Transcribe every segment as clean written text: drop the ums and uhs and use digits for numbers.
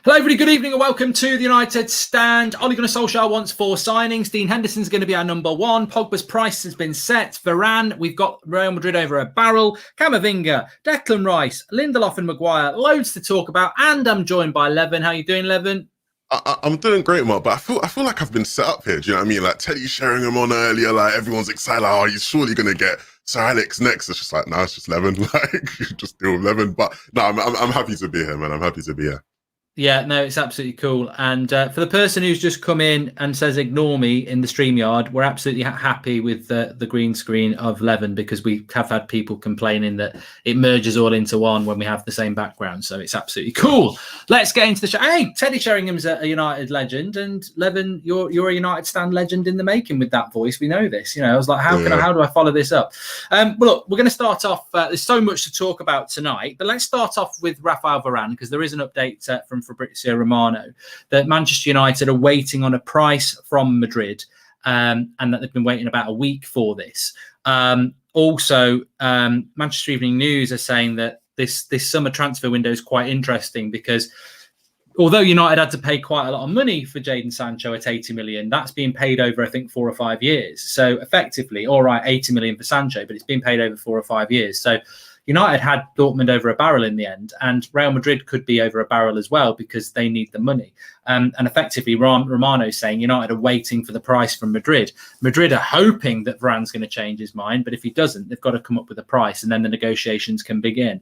Hello everybody, good evening and welcome to the United Stand. Ole Gunnar Solskjaer wants 4 signings. Dean Henderson's going to be our number 1. Pogba's price has been set. Varane, we've got Real Madrid over a barrel. Camavinga, Declan Rice, Lindelof and Maguire. Loads to talk about. And I'm joined by Levin. How you doing, Levin? I'm doing great, Mark, but I feel like I've been set up here. Do you know what I mean? Like Teddy sharing him on earlier, like everyone's excited, like, oh, he's surely going to get Sir Alex next. It's just like, nah, it's just Levin. Like, just deal with Levin. But no, I'm happy to be here, man. I'm happy to be here. Yeah, no, it's absolutely cool. And for the person who's just come in and says, ignore me in the StreamYard, we're absolutely happy with the green screen of Levin because we have had people complaining that it merges all into one when we have the same background. So it's absolutely cool. Let's get into the show. Hey, Teddy Sheringham's a United legend. And Levin, you're a United Stand legend in the making with that voice. We know this. You know, I was like, how do I follow this up? Well, look, we're going to start off. There's so much to talk about tonight. But let's start off with Raphael Varane because there is an update from Fabrizio Romano that Manchester United are waiting on a price from Madrid and that they've been waiting about a week for this. Also, Manchester Evening News are saying that this summer transfer window is quite interesting because although United had to pay quite a lot of money for Jadon Sancho at 80 million, that's being paid over, I think, 4 or 5 years. So effectively, all right, 80 million for Sancho, but it's been paid over 4 or 5 years. So United had Dortmund over a barrel in the end, and Real Madrid could be over a barrel as well because they need the money. And effectively, Romano saying United are waiting for the price from Madrid. Madrid are hoping that Varane's going to change his mind, but if he doesn't, they've got to come up with a price, and then the negotiations can begin.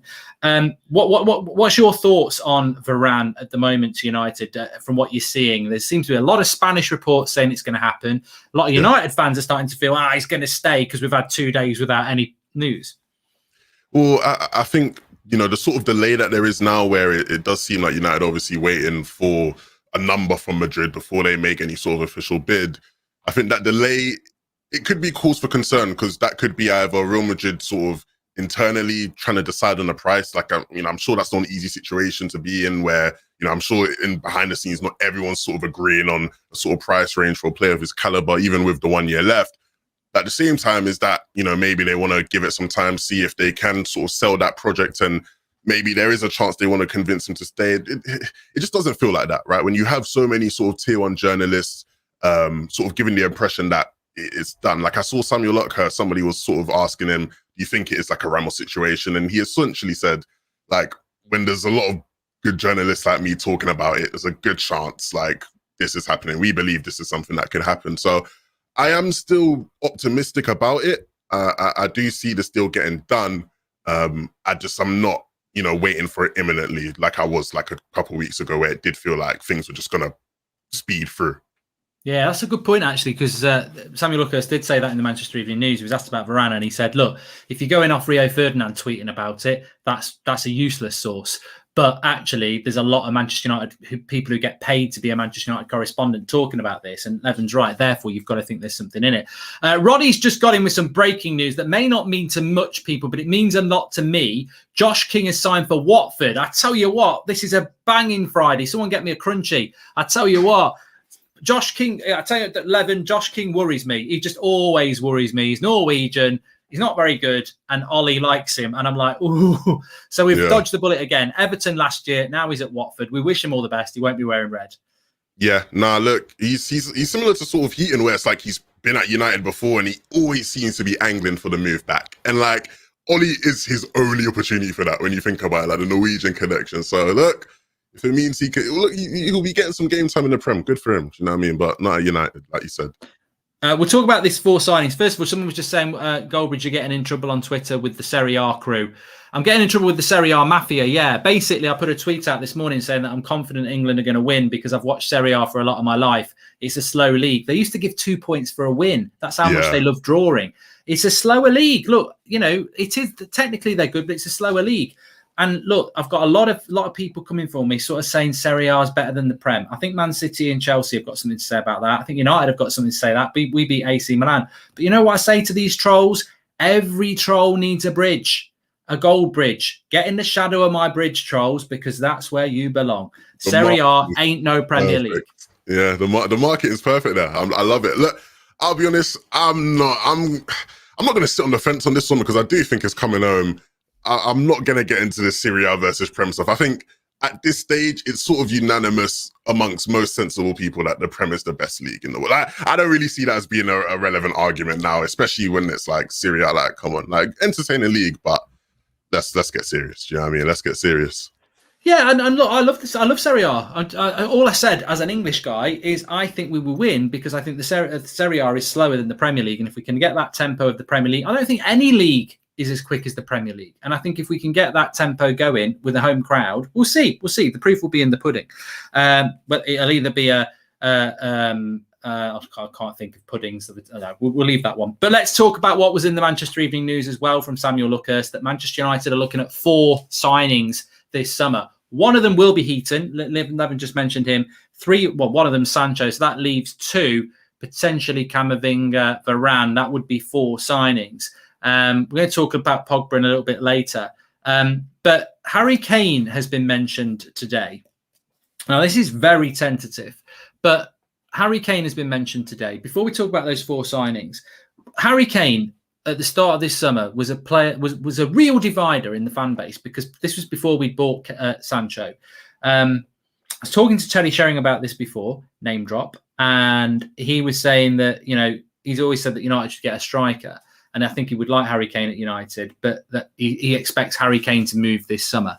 What's your thoughts on Varane at the moment to United from what you're seeing? There seems to be a lot of Spanish reports saying it's going to happen. A lot of United fans are starting to feel, he's going to stay because we've had 2 days without any news. Well, I think, you know, the sort of delay that there is now where it does seem like United obviously waiting for a number from Madrid before they make any sort of official bid. I think that delay, it could be cause for concern because that could be either Real Madrid sort of internally trying to decide on a price. Like, I'm sure that's not an easy situation to be in where, you know, I'm sure in behind the scenes, not everyone's sort of agreeing on a sort of price range for a player of his caliber, even with the 1 year left. At the same time is that, you know, maybe they want to give it some time, see if they can sort of sell that project and maybe there is a chance they want to convince him to stay. It just doesn't feel like that, right? When you have so many sort of tier 1 journalists sort of giving the impression that it's done. Like I saw Samuel Luckhurst, somebody was sort of asking him, do you think it is like a Ramos situation? And he essentially said, like, when there's a lot of good journalists like me talking about it, there's a good chance like this is happening. We believe this is something that could happen. So I am still optimistic about it. I do see this deal getting done. I'm not, you know, waiting for it imminently like I was like a couple of weeks ago where it did feel like things were just going to speed through. Yeah, that's a good point, actually, because Samuel Luckhurst did say that in the Manchester Evening News. He was asked about Varane and he said, look, if you're going off Rio Ferdinand tweeting about it, that's a useless source. But actually, there's a lot of Manchester United people who get paid to be a Manchester United correspondent talking about this. And Evan's right. Therefore, you've got to think there's something in it. Roddy's just got in with some breaking news that may not mean to much people, but it means a lot to me. Josh King has signed for Watford. I tell you what, this is a banging Friday. Someone get me a crunchy. I tell you what. Josh King, I tell you that Levin, Josh King worries me. He just always worries me. He's Norwegian. He's not very good. And Ollie likes him. And I'm like, ooh. So we've dodged the bullet again. Everton last year. Now he's at Watford. We wish him all the best. He won't be wearing red. Yeah, nah, look, he's similar to sort of Heaton where it's like he's been at United before and he always seems to be angling for the move back. And like, Ollie is his only opportunity for that when you think about it, like the Norwegian connection. So look, if it means he'll be getting some game time in the Prem, good for him. You know what I mean? But not United, like you said. We'll talk about these 4 signings. First of all, someone was just saying, Goldbridge, you're getting in trouble on Twitter with the Serie A crew. I'm getting in trouble with the Serie A mafia, yeah. Basically, I put a tweet out this morning saying that I'm confident England are going to win because I've watched Serie A for a lot of my life. It's a slow league. They used to give 2 points for a win. That's how much they love drawing. It's a slower league. Look, you know, it is technically they're good, but it's a slower league. And look, I've got a lot of people coming for me sort of saying Serie A is better than the Prem. I think Man City and Chelsea have got something to say about that. I think United have got something to say that. We beat AC Milan. But you know what I say to these trolls? Every troll needs a bridge, a gold bridge. Get in the shadow of my bridge, trolls, because that's where you belong. Serie A ain't no Premier League. Yeah, the market is perfect there. I love it. Look, I'll be honest, I'm not going to sit on the fence on this one because I do think it's coming home. I'm not going to get into the Serie A versus Prem stuff. I think at this stage, it's sort of unanimous amongst most sensible people that the Prem is the best league in the world. I don't really see that as being a relevant argument now, especially when it's like Serie. Like, come on, like entertain the league, but let's get serious. Do you know what I mean? Let's get serious. Yeah, and look, I love this. I love Serie A. All I said as an English guy is I think we will win because I think the Serie A is slower than the Premier League, and if we can get that tempo of the Premier League, I don't think any league is as quick as the Premier League. And I think if we can get that tempo going with a home crowd, we'll see. We'll see. The proof will be in the pudding. But it'll either be I can't think of puddings. We'll leave that one. But let's talk about what was in the Manchester Evening News as well from Samuel Luckhurst, that Manchester United are looking at 4 signings this summer. One of them will be Heaton. Levin just mentioned him. 3, well, one of them Sancho. So that leaves 2, potentially Camavinga, Varane. That would be 4 signings. We're going to talk about Pogba in a little bit later. But Harry Kane has been mentioned today. Now, this is very tentative, but Harry Kane has been mentioned today. Before we talk about those 4 signings, Harry Kane at the start of this summer was a player, was a real divider in the fan base because this was before we bought Sancho. I was talking to Terry Sheringham about this before, name drop, and he was saying that, you know, he's always said that United should get a striker. And I think he would like Harry Kane at United, but that he expects Harry Kane to move this summer.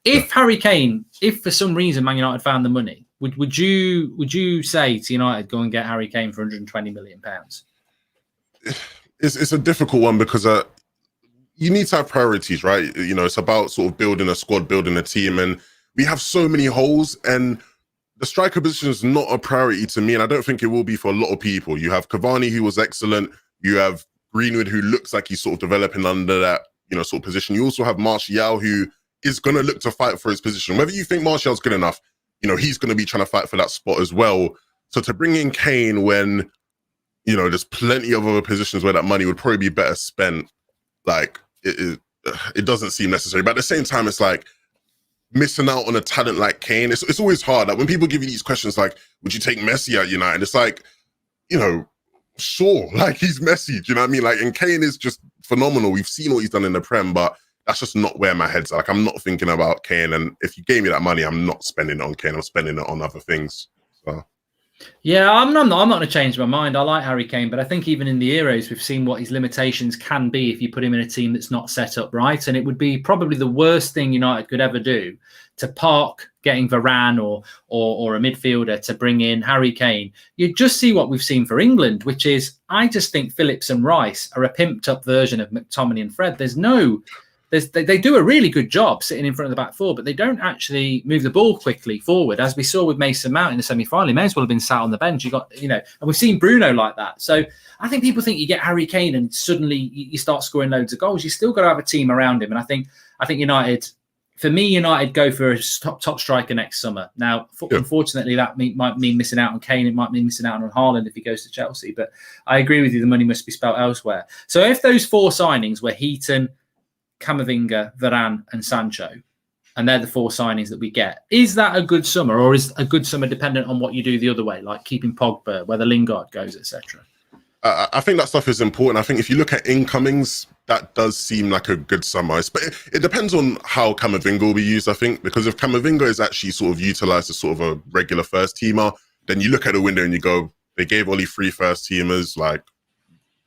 If Harry Kane, if for some reason Man United found the money, would you say to United, go and get Harry Kane for £120 million? It's a difficult one because you need to have priorities, right? You know, it's about sort of building a squad, building a team, and we have so many holes, and the striker position is not a priority to me, and I don't think it will be for a lot of people. You have Cavani, who was excellent. You have Greenwood, who looks like he's sort of developing under that, you know, sort of position. You also have Martial, who is going to look to fight for his position. Whether you think Martial's good enough, you know, he's going to be trying to fight for that spot as well. So to bring in Kane when, you know, there's plenty of other positions where that money would probably be better spent, like, it doesn't seem necessary. But at the same time, it's like missing out on a talent like Kane. It's always hard. Like when people give you these questions, like, would you take Messi at United? It's like, you know, sure, like he's Messi, do you know what I mean? Like, and Kane is just phenomenal. We've seen what he's done in the Prem, but that's just not where my head's at. Like, I'm not thinking about Kane, and if you gave me that money, I'm not spending it on Kane. I'm spending it on other things. So. Yeah, I'm not going to change my mind. I like Harry Kane, but I think even in the Euros, we've seen what his limitations can be if you put him in a team that's not set up right. And it would be probably the worst thing United could ever do to park getting Varane or a midfielder to bring in Harry Kane. You just see what we've seen for England, which is I just think Phillips and Rice are a pimped up version of McTominay and Fred. They do a really good job sitting in front of the back 4, but they don't actually move the ball quickly forward, as we saw with Mason Mount in the semi-final. He may as well have been sat on the bench. And we've seen Bruno like that. So I think people think you get Harry Kane and suddenly you start scoring loads of goals. You still got to have a team around him, and I think United. For me, United go for a top striker next summer. Now, unfortunately, that might mean missing out on Kane. It might mean missing out on Haaland if he goes to Chelsea. But I agree with you. The money must be spelt elsewhere. So if those 4 signings were Heaton, Camavinga, Varane and Sancho, and they're the 4 signings that we get, is that a good summer, or is a good summer dependent on what you do the other way, like keeping Pogba, whether Lingard goes, etc.? I think that stuff is important. I think if you look at incomings, that does seem like a good summer. But it depends on how Camavinga will be used, I think, because if Camavinga is actually sort of utilised as sort of a regular first teamer, then you look at the window and you go, they gave Oli 3 first teamers. Like,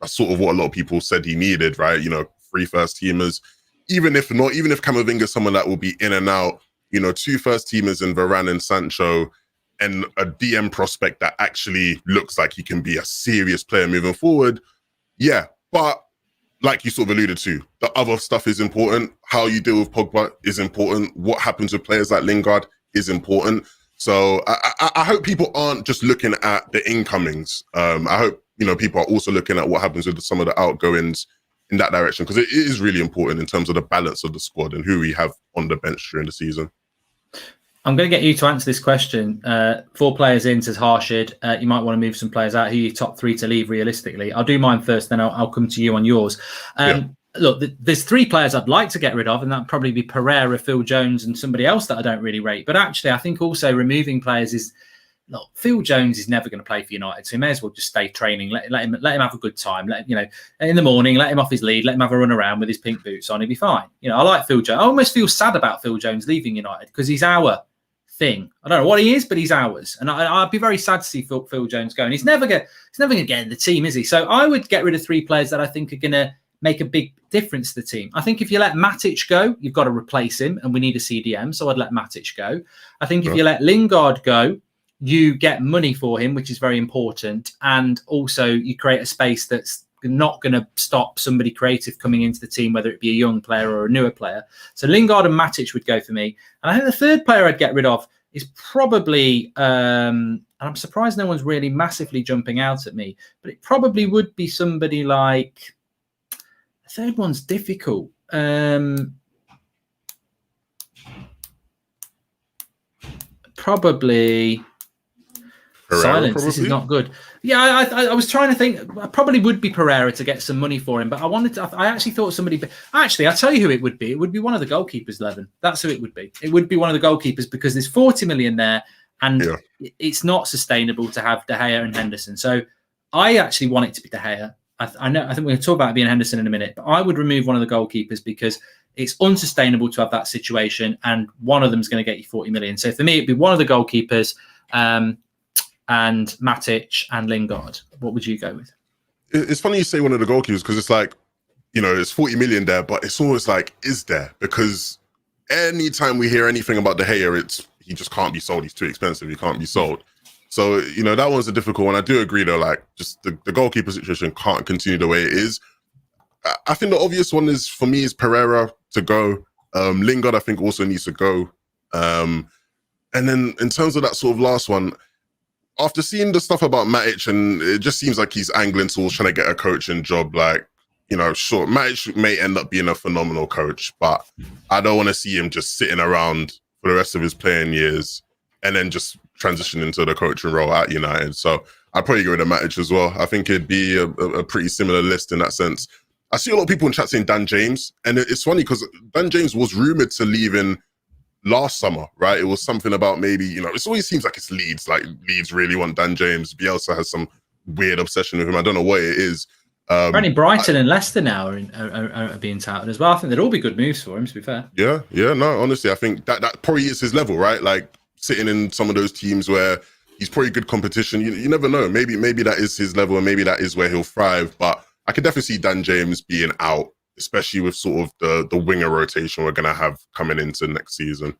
that's sort of what a lot of people said he needed, right? You know, 3 first teamers. Even if Camavinga is someone that will be in and out, you know, 2 first teamers in Varane and Sancho, and a DM prospect that actually looks like he can be a serious player moving forward. Yeah, but like you sort of alluded to, the other stuff is important. How you deal with Pogba is important. What happens with players like Lingard is important. So I hope people aren't just looking at the incomings. I hope, you know, people are also looking at what happens with some of the outgoings in that direction, because it is really important in terms of the balance of the squad and who we have on the bench during the season. I'm going to get you to answer this question. 4 players in, says Harshid. You might want to move some players out. Who are your top 3 to leave realistically? I'll do mine first, then I'll come to you on yours. Look, there's 3 players I'd like to get rid of, and that'd probably be Pereira, Phil Jones, and somebody else that I don't really rate. But actually, I think also removing players is look, Phil Jones is never going to play for United, so he may as well just stay training. Let him have a good time. In the morning, let him off his lead, let him have a run around with his pink boots on. He'll be fine. I like Phil Jones. I almost feel sad about Phil Jones leaving United because he's our thing. I don't know what he is, but he's ours, and I'd be very sad to see Phil Jones go. And he's never going to get in the team, is he? So I would get rid of 3 players that I think are going to make a big difference to the team. I think if you let Matic go, you've got to replace him, and we need a CDM, so I'd let Matic go. I think if you let Lingard go, you get money for him, which is very important, and also you create a space that's not going to stop somebody creative coming into the team, whether it be a young player or a newer player. So Lingard and Matic would go for me. And I think the third player I'd get rid of is probably, and I'm surprised no one's really massively jumping out at me, but it probably would be somebody like, third one's difficult. Probably Pereira, silence. probably? This is not good. Yeah, I was trying to think. I probably would be Pereira to get some money for him, but I actually thought somebody. Actually, I'll tell you who it would be. It would be one of the goalkeepers, Levin. That's who it would be. It would be one of the goalkeepers because there's 40 million there, and it's not sustainable to have De Gea and Henderson. So I actually want it to be De Gea. I think we're going to talk about it being Henderson in a minute, but I would remove one of the goalkeepers because it's unsustainable to have that situation, and one of them is going to get you 40 million. So for me, it'd be one of the goalkeepers, and Matic and Lingard. What would you go with? It's funny you say one of the goalkeepers because it's like, it's 40 million there, but it's always like, is there? Because anytime we hear anything about De Gea, he just can't be sold. He's too expensive. He can't be sold. So, that one's a difficult one. I do agree, though, like, just the goalkeeper situation can't continue the way it is. I think the obvious one for me is Pereira to go. Lingard, I think, also needs to go. And then in terms of that sort of last one, after seeing the stuff about Matic, and it just seems like he's angling towards trying to get a coaching job, like, sure, Matic may end up being a phenomenal coach, but I don't want to see him just sitting around for the rest of his playing years and then just transition into the coaching role at United. So I'd probably go with a Matic as well. I think it'd be a pretty similar list in that sense. I see a lot of people in chat saying Dan James, and it's funny because Dan James was rumoured to leave in last summer, right? It was something about maybe, it always seems like it's Leeds, like Leeds really want Dan James. Bielsa has some weird obsession with him. I don't know what it is. Apparently Brighton and Leicester now are being touted as well. I think they'd all be good moves for him, to be fair. Yeah, no, honestly, I think that probably is his level, right? Like, sitting in some of those teams where he's probably good competition. You never know. Maybe that is his level, and maybe that is where he'll thrive. But I could definitely see Dan James being out, especially with sort of the winger rotation we're going to have coming into next season.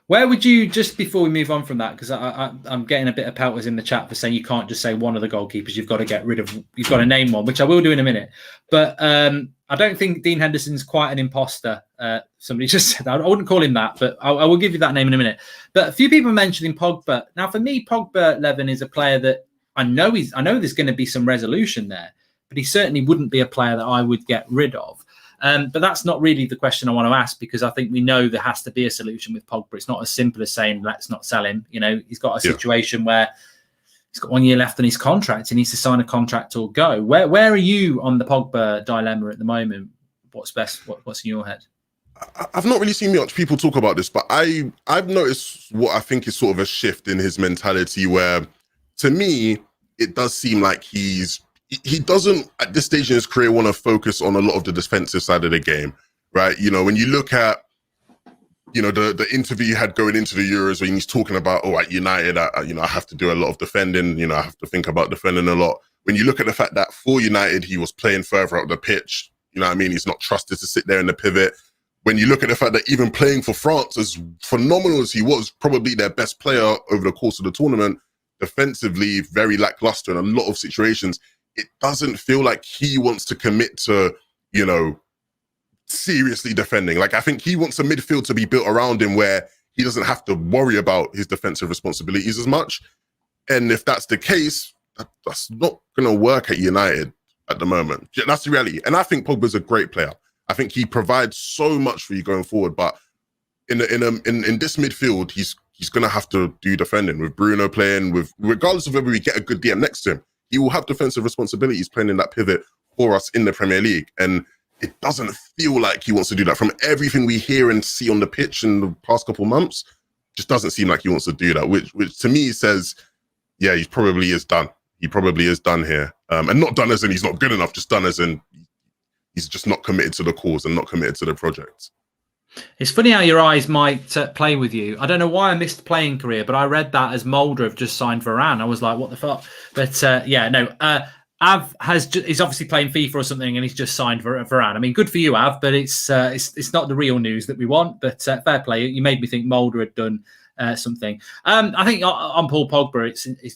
Where would you, just before we move on from that, because I'm getting a bit of pelters in the chat for saying you can't just say one of the goalkeepers, you've got to name one, which I will do in a minute. But I don't think Dean Henderson's quite an imposter. Somebody just said that. I wouldn't call him that, but I will give you that name in a minute. But a few people are mentioning Pogba. Now, for me, Pogba, Levin, is a player that I know there's going to be some resolution there, but he certainly wouldn't be a player that I would get rid of. But that's not really the question I want to ask, because I think we know there has to be a solution with Pogba. It's not as simple as saying, let's not sell him. He's got a situation where he's got 1 year left on his contract. He needs to sign a contract or go. Where are you on the Pogba dilemma at the moment? What's best? What's in your head? I've not really seen much people talk about this, but I've noticed what I think is sort of a shift in his mentality where, to me, it does seem like he doesn't, at this stage in his career, want to focus on a lot of the defensive side of the game, right? When you look at, the interview he had going into the Euros when he's talking about, at United, I have to do a lot of defending, I have to think about defending a lot. When you look at the fact that for United, he was playing further up the pitch, he's not trusted to sit there in the pivot. When you look at the fact that even playing for France, as phenomenal as he was, probably their best player over the course of the tournament, defensively, very lackluster in a lot of situations, it doesn't feel like he wants to commit to, seriously defending. Like, I think he wants a midfield to be built around him where he doesn't have to worry about his defensive responsibilities as much. And if that's the case, that's not going to work at United at the moment. That's the reality. And I think Pogba's a great player. I think he provides so much for you going forward. But in this midfield, he's going to have to do defending with Bruno playing, regardless of whether we get a good DM next to him. He will have defensive responsibilities playing in that pivot for us in the Premier League. And it doesn't feel like he wants to do that. From everything we hear and see on the pitch in the past couple of months, just doesn't seem like he wants to do that, which to me says yeah, he probably is done. He probably is done here. And not done as in he's not good enough, just done as in he's just not committed to the cause and not committed to the project. It's funny how your eyes might play with you. I don't know why I missed playing career, but I read that as Mulder have just signed Varane. I was like, what the fuck? But yeah, no. Av is obviously playing FIFA or something, and he's just signed Varane. I mean, good for you, Av, but it's not the real news that we want. But fair play. You made me think Mulder had done something. I think on Paul Pogba,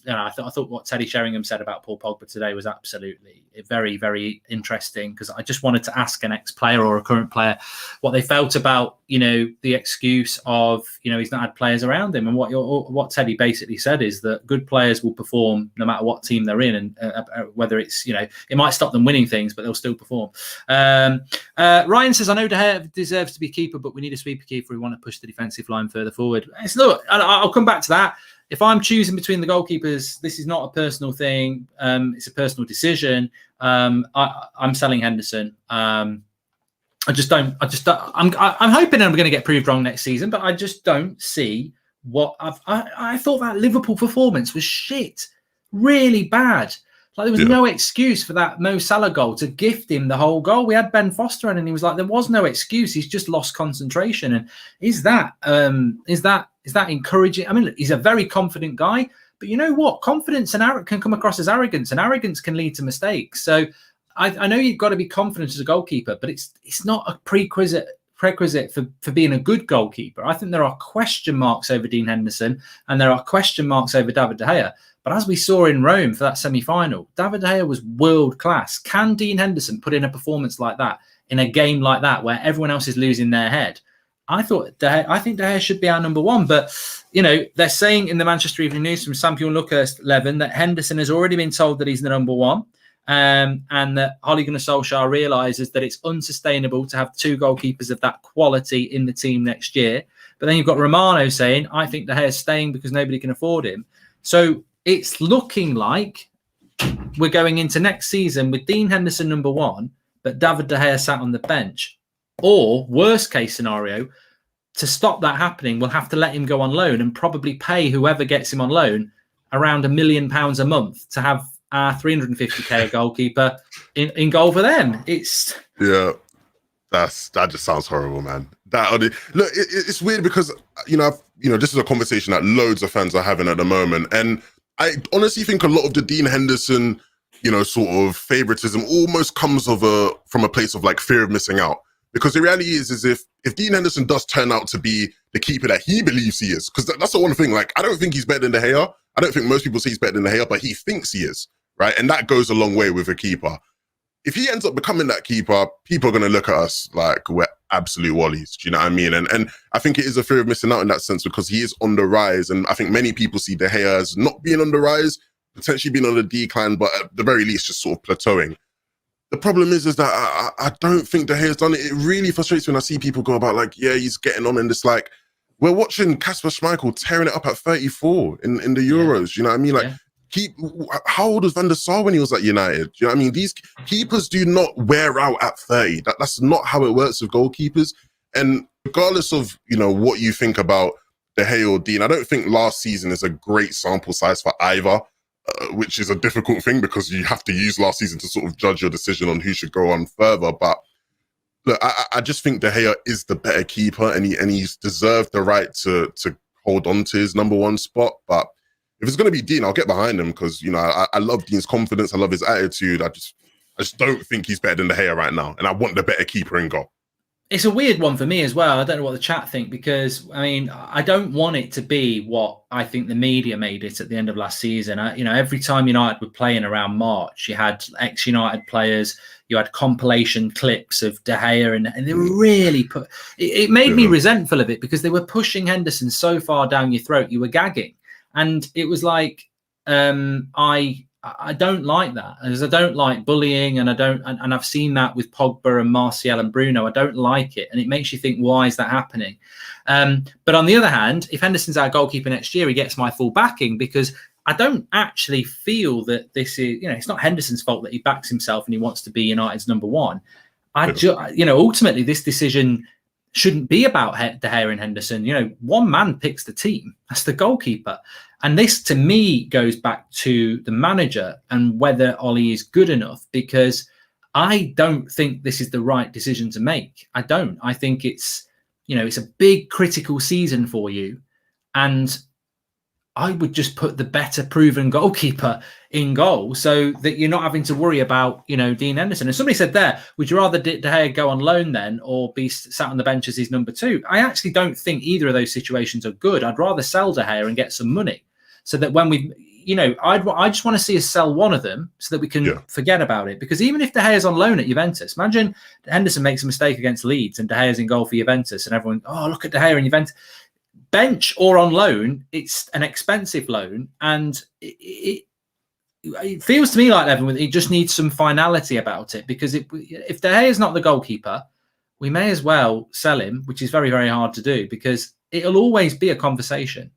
I thought what Teddy Sheringham said about Paul Pogba today was absolutely very, very interesting, because I just wanted to ask an ex-player or a current player what they felt about, the excuse of, he's not had players around him. And what Teddy basically said is that good players will perform no matter what team they're in, and whether it's, it might stop them winning things, but they'll still perform. Ryan says, I know De Gea deserves to be keeper, but we need a sweeper keeper. We want to push the defensive line further forward. Look, I'll come back to that. If I'm choosing between the goalkeepers, this is not a personal thing. It's a personal decision. I'm selling Henderson. I'm hoping I'm going to get proved wrong next season, but I just don't see what I thought that Liverpool performance was shit, really bad. Like, there was no excuse for that Mo Salah goal to gift him the whole goal. We had Ben Foster in, and he was like, there was no excuse. He's just lost concentration. And is that encouraging? I mean, look, he's a very confident guy, but you know what? Confidence and arrogance can come across as arrogance, and arrogance can lead to mistakes. So I know you've got to be confident as a goalkeeper, but it's not a prerequisite for being a good goalkeeper. I think there are question marks over Dean Henderson, and there are question marks over David De Gea. But as we saw in Rome for that semi-final, David De Gea was world class. Can Dean Henderson put in a performance like that in a game like that where everyone else is losing their head? I think De Gea should be our number one. But, they're saying in the Manchester Evening News from Sampion Lucas 11 that Henderson has already been told that he's the number one. And that Ole Gunnar Solskjaer realises that it's unsustainable to have two goalkeepers of that quality in the team next year. But then you've got Romano saying, I think De Gea is staying because nobody can afford him. So it's looking like we're going into next season with Dean Henderson number one, but David De Gea sat on the bench. Or, worst case scenario, to stop that happening, we'll have to let him go on loan and probably pay whoever gets him on loan around £1 million a month to have our 350k goalkeeper in goal for them. That just sounds horrible, man. It's weird because this is a conversation that loads of fans are having at the moment, and I honestly think a lot of the Dean Henderson, sort of favoritism almost comes from a place of like fear of missing out. Because the reality is if Dean Henderson does turn out to be the keeper that he believes he is, because that's the one thing, like, I don't think he's better than De Gea. I don't think most people say he's better than De Gea, but he thinks he is, right? And that goes a long way with a keeper. If he ends up becoming that keeper, people are going to look at us like we're absolute wallies. Do you know what I mean? And I think it is a fear of missing out in that sense, because he is on the rise. And I think many people see De Gea as not being on the rise, potentially being on the decline, but at the very least, just sort of plateauing. The problem is that I don't think De Gea's done it. It really frustrates me when I see people go about like, yeah, he's getting on, and it's like, we're watching Kasper Schmeichel tearing it up at 34 in the Euros. You know what I mean? Like, how old was Van der Sar when he was at United? You know what I mean? These keepers do not wear out at 30. That's not how it works with goalkeepers. And regardless of, what you think about De Gea or Dean, I don't think last season is a great sample size for either. Which is a difficult thing because you have to use last season to sort of judge your decision on who should go on further. But look, I just think De Gea is the better keeper, and he's deserved the right to hold on to his number one spot. But if it's going to be Dean, I'll get behind him because, I love Dean's confidence. I love his attitude. I just don't think he's better than De Gea right now. And I want the better keeper in goal. It's a weird one for me as well. I don't know what the chat think, because I don't want it to be what I think the media made it at the end of last season. Every time United were playing around March, you had ex-United players, you had compilation clips of De Gea, and they were really it made me resentful of it, because they were pushing Henderson so far down your throat, you were gagging. And it was like, I don't like that, because I don't like bullying, and and I've seen that with Pogba and Martial and Bruno. I don't like it, and it makes you think, why is that happening? But on the other hand, if Henderson's our goalkeeper next year, he gets my full backing, because I don't actually feel that this is, it's not Henderson's fault that he backs himself and he wants to be United's number one. Ultimately, this decision shouldn't be about De Gea and Henderson. You know, one man picks the team. That's the goalkeeper. And this, to me, goes back to the manager and whether Ollie is good enough, because I don't think this is the right decision to make. I don't. I think it's, you know, it's a big critical season for you. And I would just put the better proven goalkeeper in goal so that you're not having to worry about, you know, Dean Henderson. And somebody said there, would you rather De Gea go on loan then or be sat on the bench as his number 2? I actually don't think either of those situations are good. I'd rather sell De Gea and get some money so that when we, you know, I just want to see us sell one of them so that we can forget about it. Because even if De Gea's on loan at Juventus, imagine Henderson makes a mistake against Leeds and De Gea's in goal for Juventus and everyone, oh, look at De Gea in Juventus. Bench or on loan, it's an expensive loan, and it feels to me like Evan, it just needs some finality about it, because if De Gea is not the goalkeeper, we may as well sell him, which is very, very hard to do because it'll always be a conversation.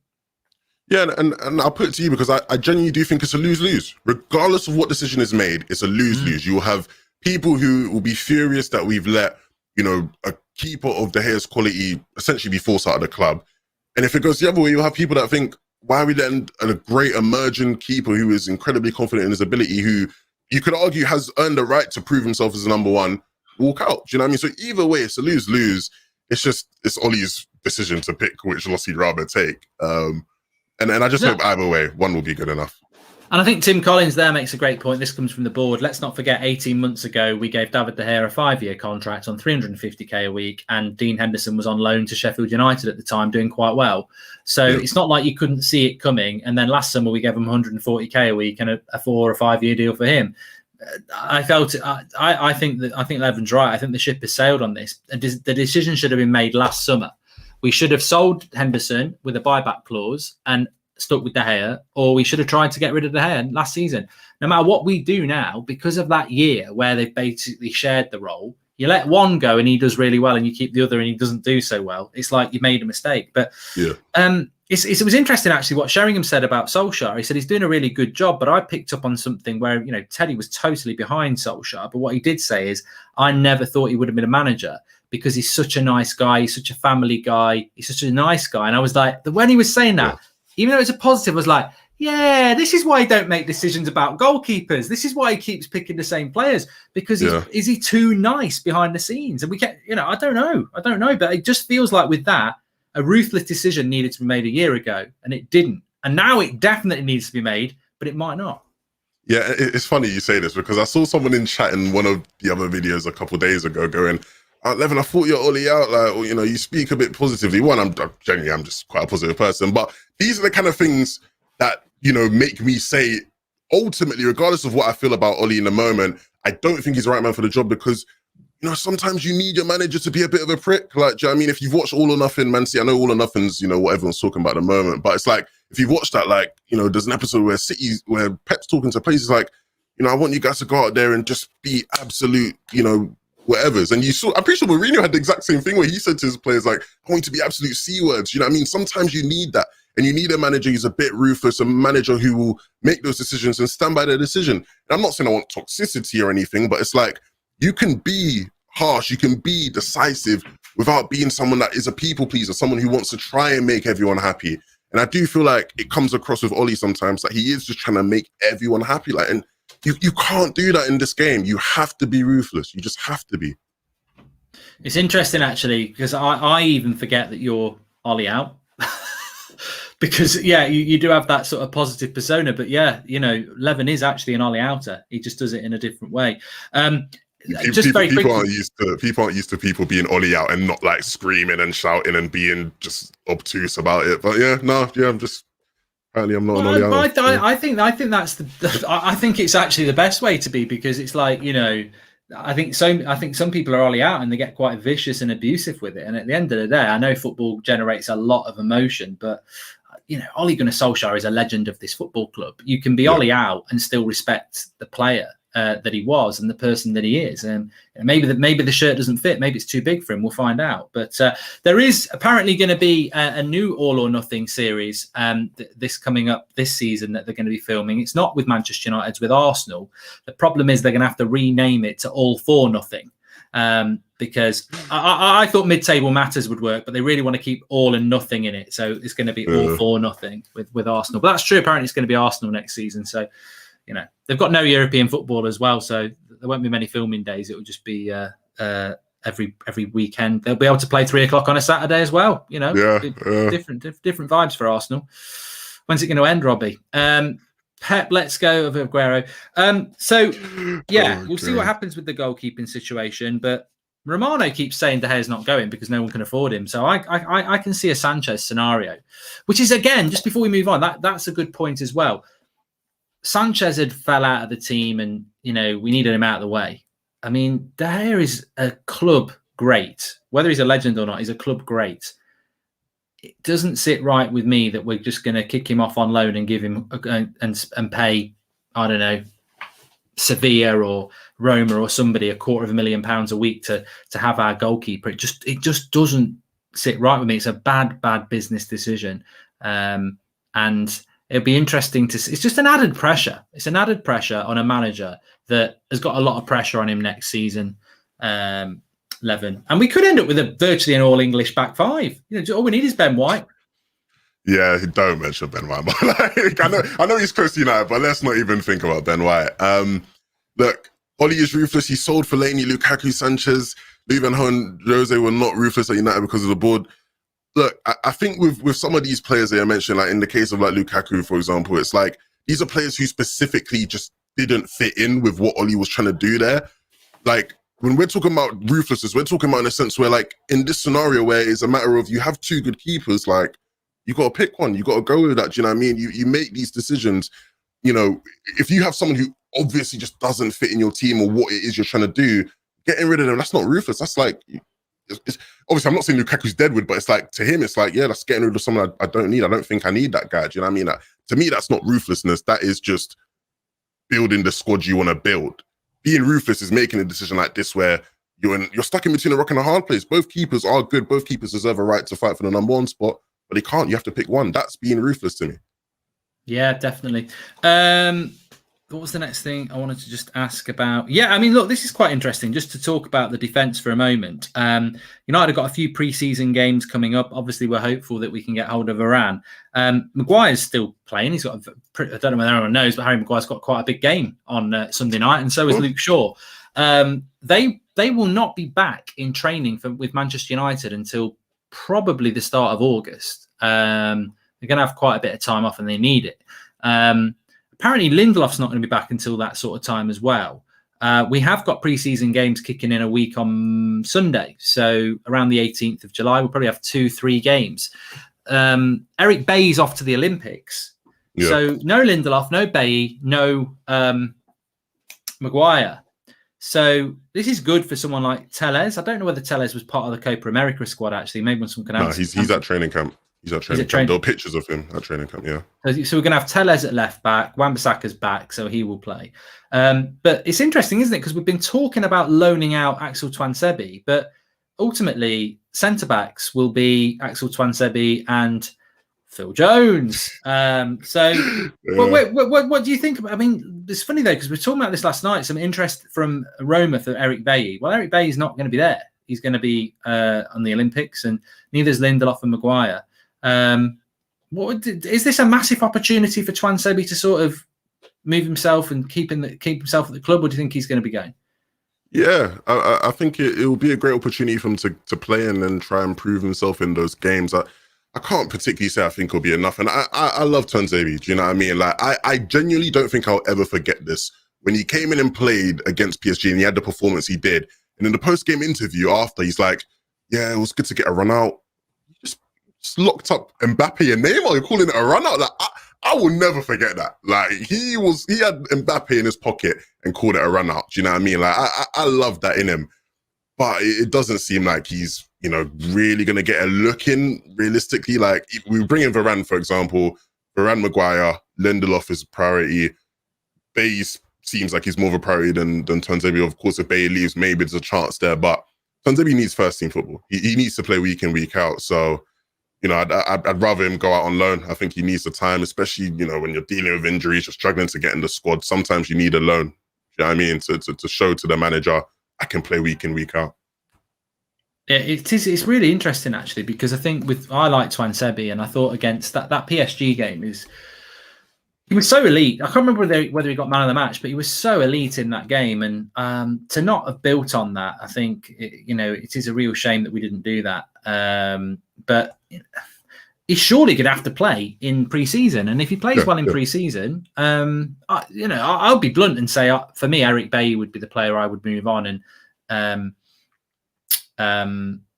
Yeah, and I'll put it to you because I genuinely do think it's a lose-lose. Regardless of what decision is made, it's a lose-lose. You will have people who will be furious that we've let, you know, a keeper of De Gea's quality essentially be forced out of the club. And if it goes the other way, you'll have people that think, why are we letting a great emerging keeper who is incredibly confident in his ability, who you could argue has earned the right to prove himself as a number 1, walk out? Do you know what I mean? So either way, it's a lose-lose. It's Ollie's decision to pick which loss he'd rather take. And I just hope either way, one will be good enough. And I think Tim Collins there makes a great point. This comes from the board. Let's not forget 18 months ago, we gave David De Gea a 5-year contract on 350k a week, and Dean Henderson was on loan to Sheffield United at the time, doing quite well. So it's not like you couldn't see it coming. And then last summer, we gave him 140k a week and a 4 or 5 year deal for him. I think Levin's right. I think the ship has sailed on this. The decision should have been made last summer. We should have sold Henderson with a buyback clause and stuck with De Gea, or we should have tried to get rid of De Gea last season. No matter what we do now, because of that year where they've basically shared the role, you let one go and he does really well and you keep the other and he doesn't do so well. It's like you made a mistake. But it was interesting actually what Sheringham said about Solskjaer. He said he's doing a really good job, but I picked up on something where, you know, Teddy was totally behind Solskjaer. But what he did say is, I never thought he would have been a manager because he's such a nice guy. He's such a family guy. He's such a nice guy. And I was like, when he was saying that, even though it's a positive, I was like, yeah, this is why he don't make decisions about goalkeepers. This is why he keeps picking the same players, because is he too nice behind the scenes? And we get, you know, I don't know, but it just feels like with that, a ruthless decision needed to be made a year ago, and it didn't. And now it definitely needs to be made, but it might not. Yeah, it's funny you say this because I saw someone in chat in one of the other videos a couple of days ago going, Levin, I thought you're Ollie out, like, or, you know, you speak a bit positively. One, I'm just quite a positive person, but these are the kind of things that, you know, make me say, ultimately, regardless of what I feel about Ollie in the moment, I don't think he's the right man for the job because, you know, sometimes you need your manager to be a bit of a prick. Like, do you know what I mean? If you've watched All or Nothing, Man City, I know All or Nothing's, you know, what everyone's talking about at the moment, but it's like, if you've watched that, like, you know, there's an episode where Pep's talking to places like, you know, I want you guys to go out there and just be absolute, you know, whatever's. And you saw, I'm pretty sure Mourinho had the exact same thing where he said to his players, like, I want you to be absolute C-words. You know what I mean? Sometimes you need that. And you need a manager who's a bit ruthless, a manager who will make those decisions and stand by their decision. And I'm not saying I want toxicity or anything, but it's like, you can be harsh, you can be decisive without being someone that is a people pleaser, someone who wants to try and make everyone happy. And I do feel like it comes across with Ollie sometimes that he is just trying to make everyone happy. Like, and you can't do that in this game. You have to be ruthless. You just have to be. It's interesting, actually, because I even forget that you're Ollie out. Because, yeah, you do have that sort of positive persona. But, yeah, you know, Levin is actually an Ollie outer. He just does it in a different way. People aren't used to people being Ollie out and not, like, screaming and shouting and being just obtuse about it. But, I'm not apparently I'm not an Ollie out. I think that's I think it's actually the best way to be, because it's like, you know, I think some people are Ollie out and they get quite vicious and abusive with it. And at the end of the day, I know football generates a lot of emotion, but you know, Ole Gunnar Solskjaer is a legend of this football club. You can be Ollie out and still respect the player that he was and the person that he is. And maybe the shirt doesn't fit. Maybe it's too big for him. We'll find out. But there is apparently going to be a new All or Nothing series this coming up this season that they're going to be filming. It's not with Manchester United, it's with Arsenal. The problem is they're going to have to rename it to All for Nothing. because I thought mid-table matters would work, but they really want to keep all and nothing in it. So it's going to be all for nothing with Arsenal. But that's true. Apparently, it's going to be Arsenal next season. So, you know, they've got no European football as well. So there won't be many filming days. It will just be every weekend. They'll be able to play 3 o'clock on a Saturday as well. You know, different vibes for Arsenal. When's it going to end, Robbie? Pep, let's go of Aguero. We'll see what happens with the goalkeeping situation. But Romano keeps saying De Gea's not going because no one can afford him. So I can see a Sanchez scenario, which is, again, just before we move on, that's a good point as well. Sanchez had fell out of the team and, you know, we needed him out of the way. I mean, De Gea is a club great. Whether he's a legend or not, he's a club great. It doesn't sit right with me that we're just going to kick him off on loan and give him and pay, I don't know, Sevilla or Roma or somebody £250,000 a week to have our goalkeeper. It just doesn't sit right with me. It's a bad business decision, and it'll be interesting to see. It's just an added pressure. It's an added pressure on a manager that has got a lot of pressure on him next season. Levin, and we could end up with virtually an all-English back five. You know, all we need is Ben White. Yeah, don't mention Ben White. I know he's close to United, but let's not even think about Ben White. Look, Oli is ruthless. He sold Fellaini, Lukaku, Sanchez, Louis van Gaal and Jose were not ruthless at United because of the board. Look, I think with some of these players that I mentioned, like in the case of like Lukaku, for example, it's like these are players who specifically just didn't fit in with what Oli was trying to do there. Like, when we're talking about ruthlessness, we're talking about in a sense where, like, in this scenario where it's a matter of you have 2 good keepers, like, you got to pick one. You got to go with that. Do you know what I mean? You make these decisions. You know, if you have someone who obviously just doesn't fit in your team or what it is you're trying to do, getting rid of them, that's not ruthless. That's like, obviously, I'm not saying Lukaku's deadwood, but it's like, to him, it's like, yeah, that's getting rid of someone I don't need. I don't think I need that guy. Do you know what I mean? To me, that's not ruthlessness. That is just building the squad you want to build. Being ruthless is making a decision like this where you're stuck in between a rock and a hard place. Both keepers are good. Both keepers deserve a right to fight for the number 1 spot, but they can't. You have to pick one. That's being ruthless to me. Yeah, definitely. What was the next thing I wanted to just ask about? Yeah, I mean, look, this is quite interesting. Just to talk about the defence for a moment. United have got a few pre-season games coming up. Obviously, we're hopeful that we can get hold of Varane. Maguire's still playing. He's got, I don't know whether anyone knows, but Harry Maguire's got quite a big game on Sunday night, and so is Luke Shaw. They will not be back in training with Manchester United until probably the start of August. They're going to have quite a bit of time off, and they need it. Apparently, Lindelof's not going to be back until that sort of time as well. We have got pre-season games kicking in a week on Sunday. So around the 18th of July, we'll probably have 2-3 games. Eric Bailly's off to the Olympics. Yeah. So no Lindelof, no Bailly, no Maguire. So this is good for someone like Tellez. I don't know whether Tellez was part of the Copa America squad, actually. Maybe when someone can answer. No, he's at training camp. He's at training camp. There are pictures of him at training camp, yeah. So we're going to have Tellez at left back. Wan-Bissaka's back, so he will play. But it's interesting, isn't it? Because we've been talking about loaning out Axel Tuanzebe, but ultimately centre-backs will be Axel Tuanzebe and Phil Jones. What do you think about? I mean, it's funny, though, because we were talking about this last night, some interest from Roma for Eric Bailly. Well, Eric Bailly's not going to be there. He's going to be on the Olympics, and neither is Lindelof and Maguire. Is this a massive opportunity for Tuanzebe to sort of move himself and keep himself at the club, or do you think he's going to be going? Yeah, I think it will be a great opportunity for him to play and then try and prove himself in those games. I can't particularly say I think it'll be enough, and I love Tuanzebe. Do you know what I mean? Like I genuinely don't think I'll ever forget this when he came in and played against PSG and he had the performance he did. And in the post-game interview after, he's like, "Yeah, it was good to get a run out." Just locked up Mbappe and Neymar. You're calling it a run out. Like I will never forget that. Like he had Mbappe in his pocket and called it a run out. Do you know what I mean? Like I love that in him, but it doesn't seem like he's really gonna get a look in realistically. Like if we bring in Varane, for example, Varane, Maguire, Lindelof is a priority. Bailly seems like he's more of a priority than Tuanzebe. Of course, if Bailly leaves, maybe there's a chance there, but Tuanzebe needs first team football. He needs to play week in, week out. So, I'd rather him go out on loan. I think he needs the time, especially, when you're dealing with injuries, you're struggling to get in the squad. Sometimes you need a loan, you know what I mean, to show to the manager, I can play week in, week out. It's really interesting actually, because I think I like Twansebi, and I thought against that PSG game he was so elite. I can't remember whether he got man of the match, but he was so elite in that game, and to not have built on that, I think it is a real shame that we didn't do that. But he's surely going to have to play in pre-season, and if he plays well in pre-season, I'll be blunt and say for me, Eric Bailly would be the player I would move on, and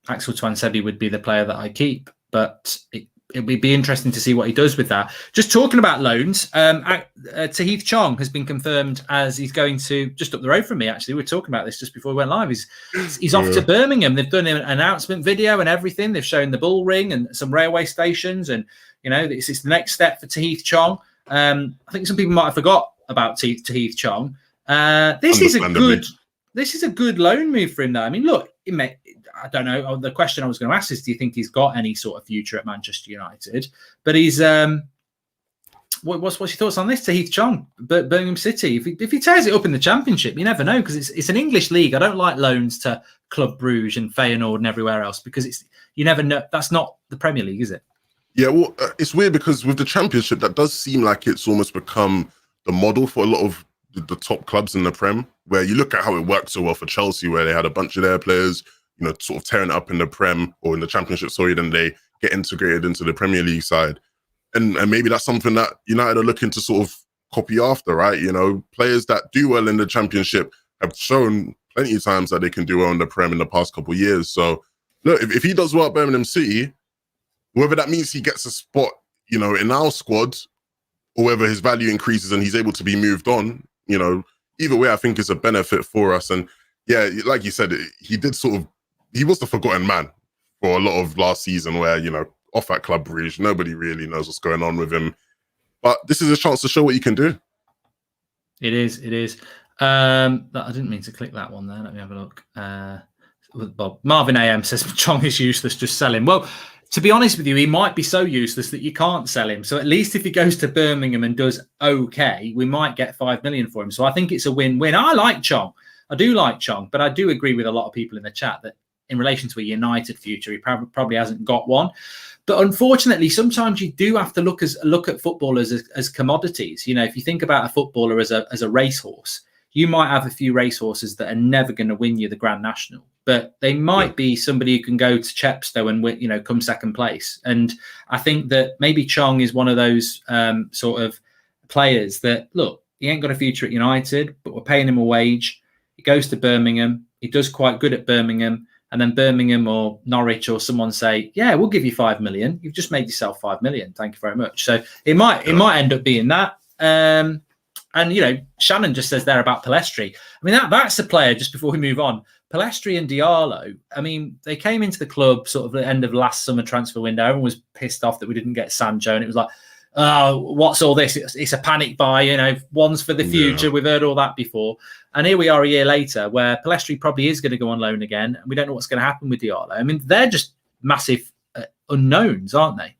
Axel Twansebi would be the player that I keep. But it would be interesting to see what he does with that. Just talking about loans, Tahith Chong has been confirmed as he's going to just up the road from me. Actually, we were talking about this just before we went live. He's off to Birmingham. They've done an announcement video and everything. They've shown the bull ring and some railway stations, and it's the next step for Tahith Chong. I think some people might have forgot about Tahith Chong. This is a good loan move for him, though. I mean, look, I don't know. The question I was going to ask is, do you think he's got any sort of future at Manchester United? But he's what's your thoughts on this, Tahith Chong, Birmingham City? If he tears it up in the Championship, you never know, because it's an English league. I don't like loans to Club Brugge and Feyenoord and everywhere else, because you never know. That's not the Premier League, is it? Yeah, well, it's weird because with the Championship, that does seem like it's almost become the model for a lot of the top clubs in the Prem, where you look at how it worked so well for Chelsea, where they had a bunch of their players, sort of tearing it up in the Prem or in the Championship, then they get integrated into the Premier League side. And maybe that's something that United are looking to sort of copy after, right? Players that do well in the Championship have shown plenty of times that they can do well in the Prem in the past couple of years. So, look, if he does well at Birmingham City, whether that means he gets a spot, in our squad, or whether his value increases and he's able to be moved on, either way, I think is a benefit for us. And yeah, like you said, he was the forgotten man for a lot of last season, where, off at Club Brugge, nobody really knows what's going on with him. But this is a chance to show what you can do. It is. I didn't mean to click that one there. Let me have a look. Bob Marvin AM says Chong is useless, just sell him. Well, to be honest with you, he might be so useless that you can't sell him. So at least if he goes to Birmingham and does okay, we might get 5 million for him. So I think it's a win-win. I like Chong. I do like Chong, but I do agree with a lot of people in the chat that in relation to a United future, he probably hasn't got one. But unfortunately, sometimes you do have to look at footballers as commodities. If you think about a footballer as a racehorse, you might have a few racehorses that are never going to win you the Grand National, but they might be somebody who can go to Chepstow and come second place. And I think that maybe Chong is one of those sort of players that, look, he ain't got a future at United, but we're paying him a wage. He goes to Birmingham. He does quite good at Birmingham. And then Birmingham or Norwich or someone say, yeah, we'll give you 5 million. You've just made yourself 5 million. Thank you very much. So it might end up being that. And, Shannon just says there about Palestri. I mean, that's a player, just before we move on, Palestri and Diallo. I mean, they came into the club sort of at the end of last summer transfer window. Everyone was pissed off that we didn't get Sancho. And it was like, oh, what's all this? It's a panic buy, one's for the future. Yeah. We've heard all that before. And here we are a year later where Palestri probably is going to go on loan again. And we don't know what's going to happen with Diallo. I mean, they're just massive unknowns, aren't they?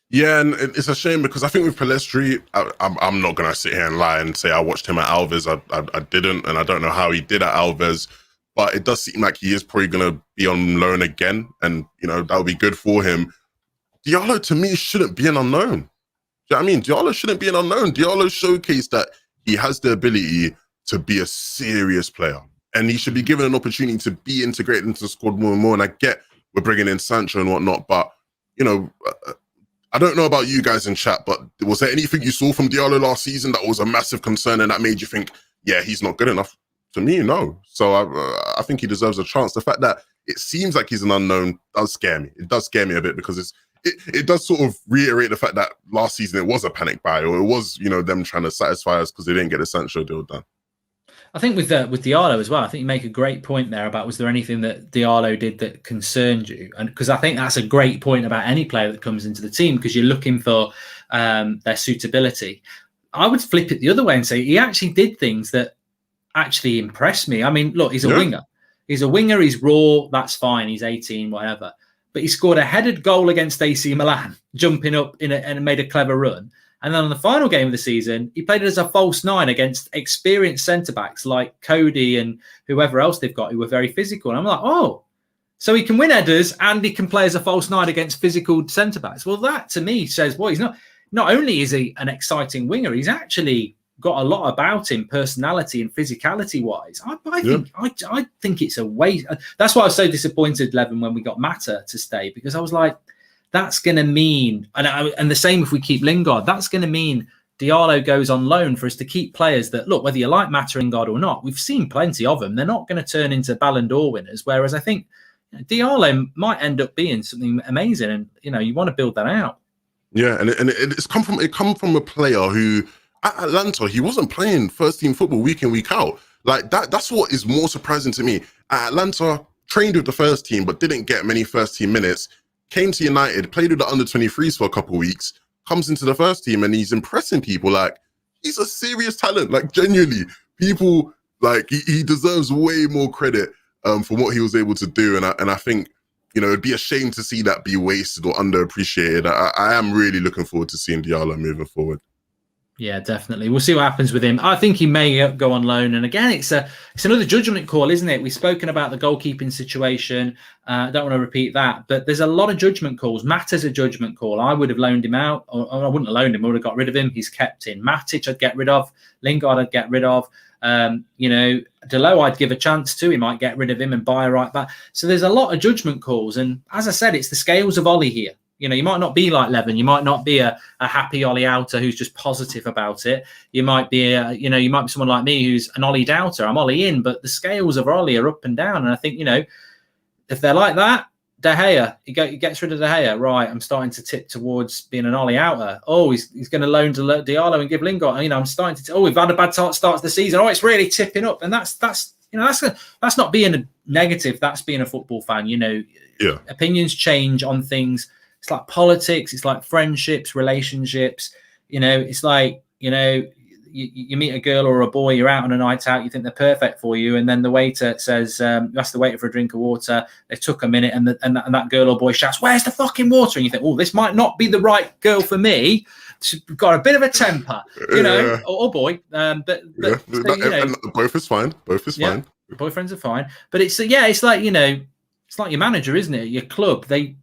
Yeah, and it's a shame because I think with Palestri, I'm not going to sit here and lie and say I watched him at Alves. I didn't, and I don't know how he did at Alves. But it does seem like he is probably going to be on loan again. And, that would be good for him. Diallo, to me, shouldn't be an unknown. Do you know what I mean? Diallo shouldn't be an unknown. Diallo showcased that he has the ability to be a serious player. And he should be given an opportunity to be integrated into the squad more and more. And I get we're bringing in Sancho and whatnot. But, I don't know about you guys in chat, but was there anything you saw from Diallo last season that was a massive concern and that made you think, yeah, he's not good enough? To me, no. So I think he deserves a chance. The fact that it seems like he's an unknown does scare me. It does scare me a bit because it does sort of reiterate the fact that last season it was a panic buy, or it was, them trying to satisfy us because they didn't get the Sancho deal done. I think with Diallo as well, I think you make a great point there about, was there anything that Diallo did that concerned you? And because I think that's a great point about any player that comes into the team, because you're looking for their suitability. I would flip it the other way and say he actually did things that actually impressed me. I mean, look, he's a winger. He's a winger. He's raw. That's fine. He's 18, whatever. But he scored a headed goal against AC Milan, jumping up and made a clever run. And then on the final game of the season, he played it as a false 9 against experienced centre-backs like Cody and whoever else they've got who were very physical. And I'm like, oh, so he can win headers and he can play as a false 9 against physical centre-backs. Well, that to me says, well, he's not only is he an exciting winger, he's actually got a lot about him, personality and physicality wise. I think it's a waste. That's why I was so disappointed, Levin, when we got Mata to stay, because I was like, that's going to mean, and the same if we keep Lingard, that's going to mean Diallo goes on loan for us to keep players that, look, whether you like Mata, Lingard or not, we've seen plenty of them. They're not going to turn into Ballon d'Or winners. Whereas I think Diallo might end up being something amazing, and you want to build that out. Yeah, and it's come from a player who at Atlanta, he wasn't playing first team football week in, week out. Like that's what is more surprising to me. At Atlanta, trained with the first team but didn't get many first team minutes. Came to United, played with the under-23s for a couple of weeks, comes into the first team and he's impressing people. Like, he's a serious talent. Like, genuinely, people, like, he deserves way more credit for what he was able to do. And I think, it'd be a shame to see that be wasted or underappreciated. I am really looking forward to seeing Diallo moving forward. Yeah, definitely. We'll see what happens with him. I think he may go on loan. And again, it's another judgment call, isn't it? We've spoken about the goalkeeping situation. I don't want to repeat that, but there's a lot of judgment calls. Mata's a judgment call. I would have loaned him out, or I wouldn't have loaned him. I would have got rid of him. He's kept in. Matic, I'd get rid of. Lingard, I'd get rid of. Delo, I'd give a chance to. He might get rid of him and buy a right back. So there's a lot of judgment calls. And as I said, it's the scales of Ollie here. You might not be like Levin. You might not be a happy Ollie outer who's just positive about it. You might be you might be someone like me who's an Ollie doubter. I'm Ollie in, but the scales of Ollie are up and down. And I think, if they're like that, De Gea, he gets rid of De Gea. Right, I'm starting to tip towards being an Ollie outer. Oh, he's going to loan to Diallo and give Lingard. I'm starting to. We've had a bad start to the season. Oh, it's really tipping up, and that's not being a negative. That's being a football fan. Yeah. Opinions change on things. It's like politics. It's like friendships, relationships. It's like, you meet a girl or a boy, you're out on a night out, you think they're perfect for you. And then the waiter says, you ask the waiter for a drink of water. They took a minute and that girl or boy shouts, "Where's the fucking water?" And you think, oh, this might not be the right girl for me. She's got a bit of a temper, or boy. But both is fine. Both is fine. Boyfriends are fine. But it's like, it's like your manager, isn't it? Your club, they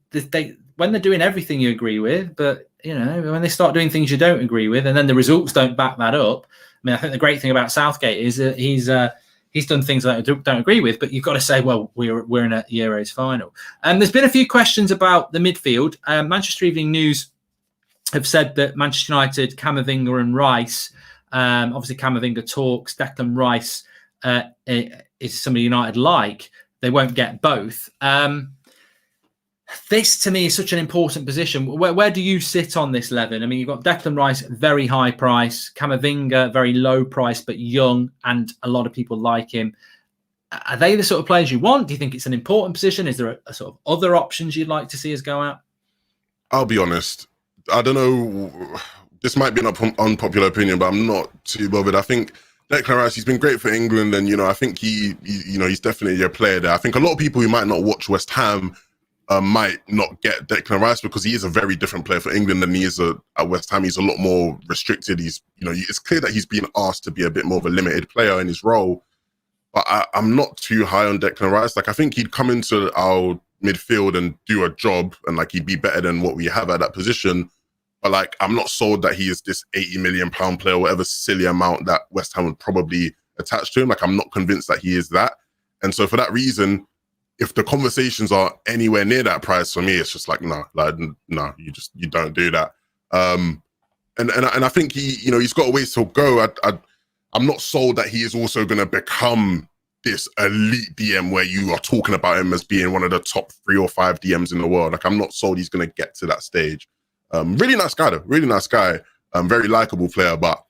when they're doing everything you agree with, but when they start doing things you don't agree with, and then the results don't back that up. I mean, I think the great thing about Southgate is that he's done things that I don't agree with, but you've got to say, well, we're in a Euros final. And there's been a few questions about the midfield. Manchester Evening News have said that Manchester United, Camavinga and Rice, obviously Camavinga talks, Declan Rice is somebody United like. They won't get both. This, to me, is such an important position. Where do you sit on this, Levin? I mean, you've got Declan Rice, very high price. Camavinga, very low price, but young, and a lot of people like him. Are they the sort of players you want? Do you think it's an important position? Is there a sort of other options you'd like to see us go out? I'll be honest. I don't know. This might be an unpopular opinion, but I'm not too bothered. I think Declan Rice, he's been great for England, and I think he's definitely a player there. I think a lot of people who might not watch West Ham might not get Declan Rice because he is a very different player for England than he is at West Ham. He's a lot more restricted. He's, it's clear that he's been asked to be a bit more of a limited player in his role. But I'm not too high on Declan Rice. Like, I think he'd come into our midfield and do a job, and he'd be better than what we have at that position. But I'm not sold that he is this £80 million player, whatever silly amount that West Ham would probably attach to him. I'm not convinced that he is that. And so for that reason, if the conversations are anywhere near that price, for me, it's just no, you don't do that. And I think he's got a ways to go. I'm not sold that he is also going to become this elite DM where you are talking about him as being one of the top 3 or 5 DMs in the world. I'm not sold he's going to get to that stage. Really nice guy though, really nice guy. Very likable player, but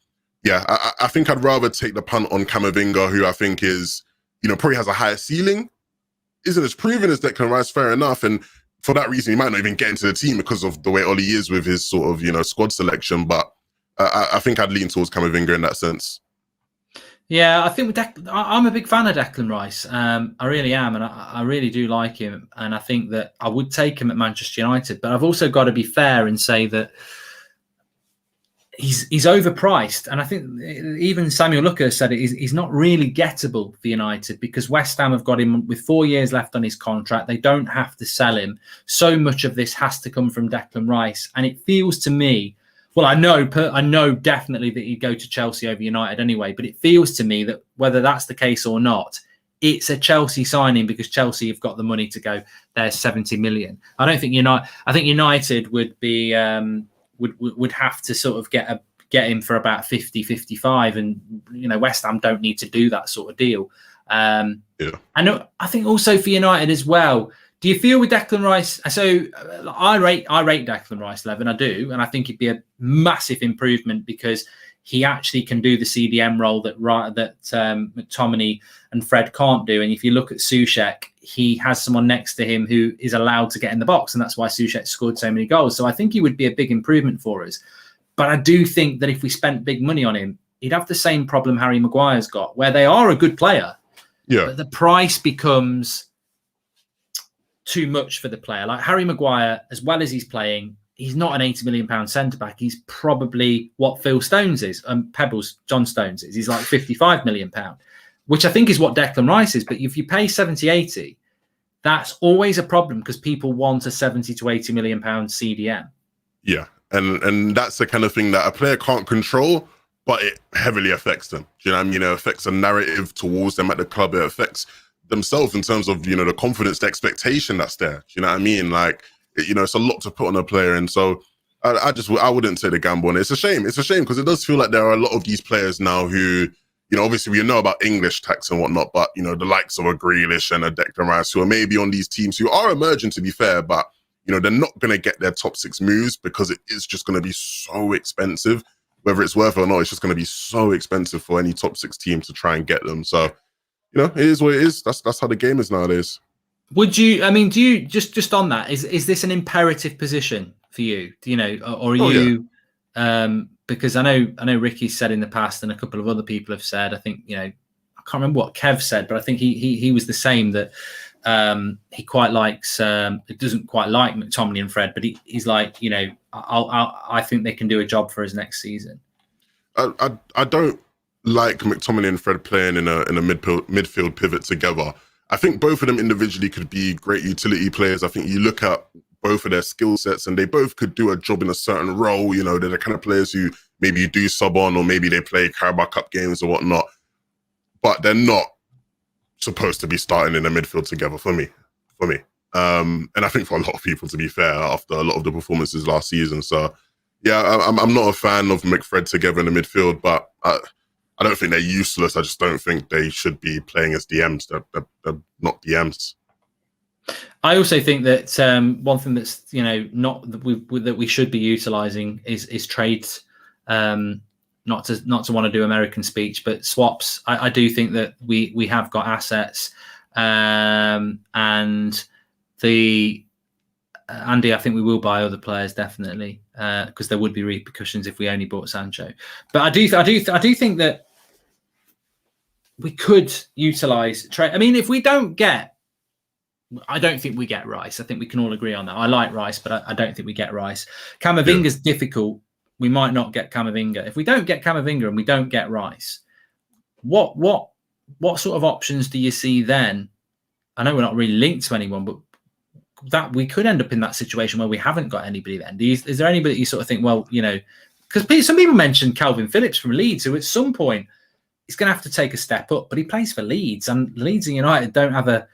yeah, I think I'd rather take the punt on Camavinga, who I think is, probably has a higher ceiling. Isn't as proven as Declan Rice, fair enough. And for that reason, he might not even get into the team because of the way Ollie is with his sort of, squad selection. But I think I'd lean towards Camavinga in that sense. Yeah, I think I'm a big fan of Declan Rice. I really am. And I really do like him. And I think that I would take him at Manchester United. But I've also got to be fair and say that he's overpriced, and I think even Samuel Lucker said it. He's not really gettable for United because West Ham have got him with 4 years left on his contract. They don't have to sell him. So much of this has to come from Declan Rice, and it feels to me. Well, I know definitely that he'd go to Chelsea over United anyway, but it feels to me that whether that's the case or not, it's a Chelsea signing because Chelsea have got the money to go. There's 70 million. I don't think United. I think United would be. Would have to sort of get him for about 50, 55, and West Ham don't need to do that sort of deal. And I think also for United as well. Do you feel with Declan Rice? So I rate Declan Rice 11. I do, and I think it'd be a massive improvement because he actually can do the CDM role that McTominay and Fred can't do. And if you look at Souček, he has someone next to him who is allowed to get in the box, and that's why Souček scored so many goals. So I think he would be a big improvement for us. But I do think that if we spent big money on him, he'd have the same problem Harry Maguire's got, where they are a good player, but the price becomes too much for the player. Like Harry Maguire, as well as he's playing, he's not an £80 million centre-back. He's probably what Phil Stones is, Pebbles, John Stones is. He's like £55 million, which I think is what Declan Rice is. But if you pay 70, 80, that's always a problem because people want a 70 to 80 million pound CDM. Yeah. And that's the kind of thing that a player can't control, but it heavily affects them. Do you know what I mean? It affects the narrative towards them at the club. It affects themselves in terms of, the confidence, the expectation that's there. Do you know what I mean? Like, it's a lot to put on a player. And so I wouldn't say the gamble on it. It's a shame. It's a shame because it does feel like there are a lot of these players now who, obviously we know about English tax and whatnot, but, the likes of a Grealish and a Declan Rice who are maybe on these teams who are emerging, to be fair, but, they're not going to get their top 6 moves because it is just going to be so expensive. Whether it's worth it or not, it's just going to be so expensive for any top 6 team to try and get them. So, it is what it is. That's how the game is nowadays. Would you? I mean, do you just on that? Is this an imperative position for you? Or are you? Yeah. Because I know Ricky said in the past, and a couple of other people have said. I think I can't remember what Kev said, but I think he was the same that he quite likes. It doesn't quite like McTominay and Fred, but he's like I think they can do a job for us next season. I don't like McTominay and Fred playing in a midfield pivot together. I think both of them individually could be great utility players. I think you look at both of their skill sets and they both could do a job in a certain role. They're the kind of players who maybe you do sub on or maybe they play Carabao Cup games or whatnot, but they're not supposed to be starting in the midfield together for me. And I think for a lot of people, to be fair, after a lot of the performances last season. So yeah, I'm not a fan of McFred together in the midfield, but I don't think they're useless. I just don't think they should be playing as DMs. They're not DMs. I also think that one thing that's not that we should be utilising is trades. Not to want to do American speech, but swaps. I do think that we have got assets, and the Andy. I think we will buy other players definitely because there would be repercussions if we only bought Sancho. But I do think that we could utilise trade. I mean, if we don't get, I don't think we get Rice. I think we can all agree on that. I like Rice, but I don't think we get Rice. Camavinga's difficult. We might not get Camavinga. If we don't get Camavinga and we don't get Rice, what sort of options do you see then? I know we're not really linked to anyone, but that we could end up in that situation where we haven't got anybody then. Is there anybody you sort of think, well, because some people mentioned Calvin Phillips from Leeds, who at some point he's going to have to take a step up, but he plays for Leeds, and Leeds and United don't have a.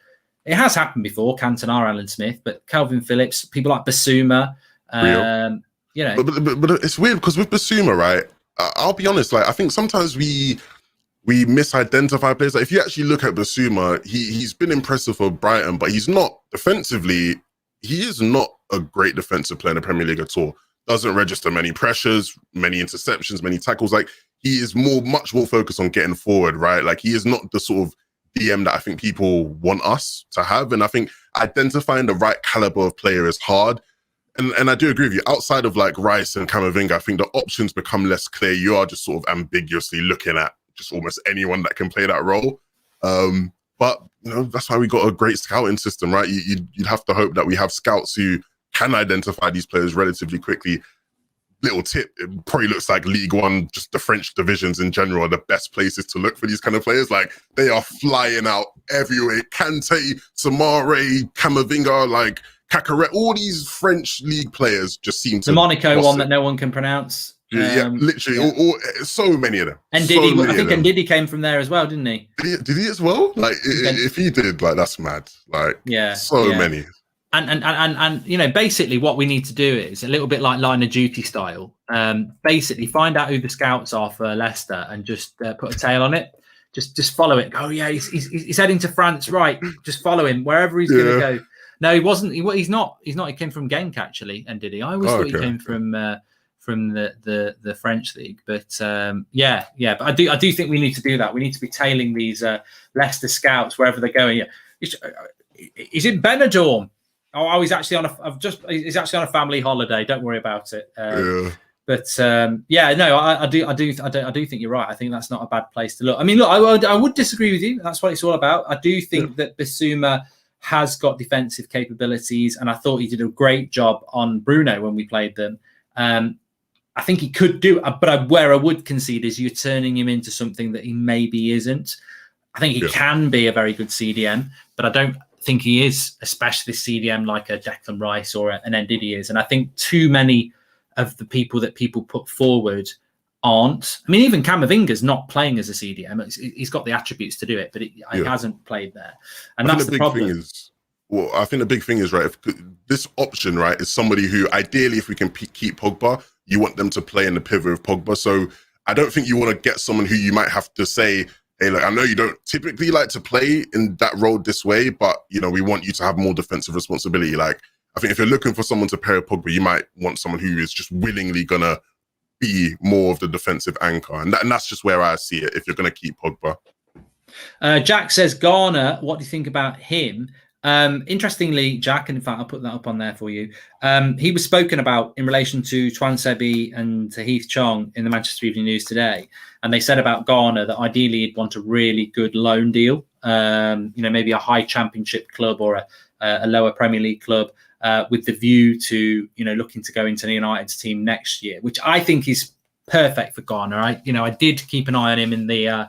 It has happened before, Cantona, Alan Smith, but Calvin Phillips, people like Basuma, But it's weird because with Basuma, right? I'll be honest. Like I think sometimes we misidentify players. Like if you actually look at Basuma, he's been impressive for Brighton, but he's not defensively. He is not a great defensive player in the Premier League at all. Doesn't register many pressures, many interceptions, many tackles. Like he is much more focused on getting forward, right? Like he is not the sort of DM that I think people want us to have. And I think identifying the right caliber of player is hard. And I do agree with you. Outside of like Rice and Camavinga, I think the options become less clear. You are just sort of ambiguously looking at just almost anyone that can play that role. But that's why we got a great scouting system, right? You'd have to hope that we have scouts who can identify these players relatively quickly. little tip, it probably looks like League One, just the French divisions in general are the best places to look for these kind of players. Like, they are flying out everywhere. Kante, Samare, Camavinga, like Cacaret, all these French league players just seem to... The Monaco one that no one can pronounce. Literally, so many of them. And Diddy, I think Diddy came from there as well, didn't he? Did he as well? Like, if he did, like, that's mad. Like, many. And you know, basically what we need to do is a little bit like Line of Duty style. Basically find out who the scouts are for Leicester and just put a tail on it. Just follow it. Oh yeah, he's heading to France, right? Just follow him wherever he's going to go. No, he wasn't. He's not. He came from Genk actually, and did he? I always thought he came from the French league. But But I do think we need to do that. We need to be tailing these Leicester scouts wherever they're going. He's in Benidorm. Oh, he's actually on a family holiday. Don't worry about it. But I do think you're right. I think that's not a bad place to look. I mean, look, I would disagree with you. That's what it's all about. I do think that Bissouma has got defensive capabilities, and I thought he did a great job on Bruno when we played them. I think he could do, but where I would concede is you're turning him into something that he maybe isn't. I think he can be a very good CDM, but I don't think he is a specialist CDM like a Declan Rice or an Ndidi is. And I think too many of the people that people put forward aren't. I mean, even Camavinga's not playing as a CDM. He's got the attributes to do it, but he hasn't played there. And that's the problem. I think the big thing is, right, if this option, right, is somebody who ideally, if we can keep Pogba, you want them to play in the pivot of Pogba. So I don't think you want to get someone who you might have to say, hey, look, I know you don't typically like to play in that role this way, but, you know, we want you to have more defensive responsibility. Like, I think if you're looking for someone to pair with Pogba, you might want someone who is just willingly going to be more of the defensive anchor. And that's just where I see it, if you're going to keep Pogba. Jack says, Garner, what do you think about him? Interestingly, Jack, and in fact, I'll put that up on there for you. He was spoken about in relation to Twan Sebi and Tahith Chong in the Manchester Evening News today. And they said about Garner that ideally he'd want a really good loan deal, maybe a high championship club or a lower Premier League club, with the view to, looking to go into the United's team next year, which I think is perfect for Garner. I did keep an eye on him in the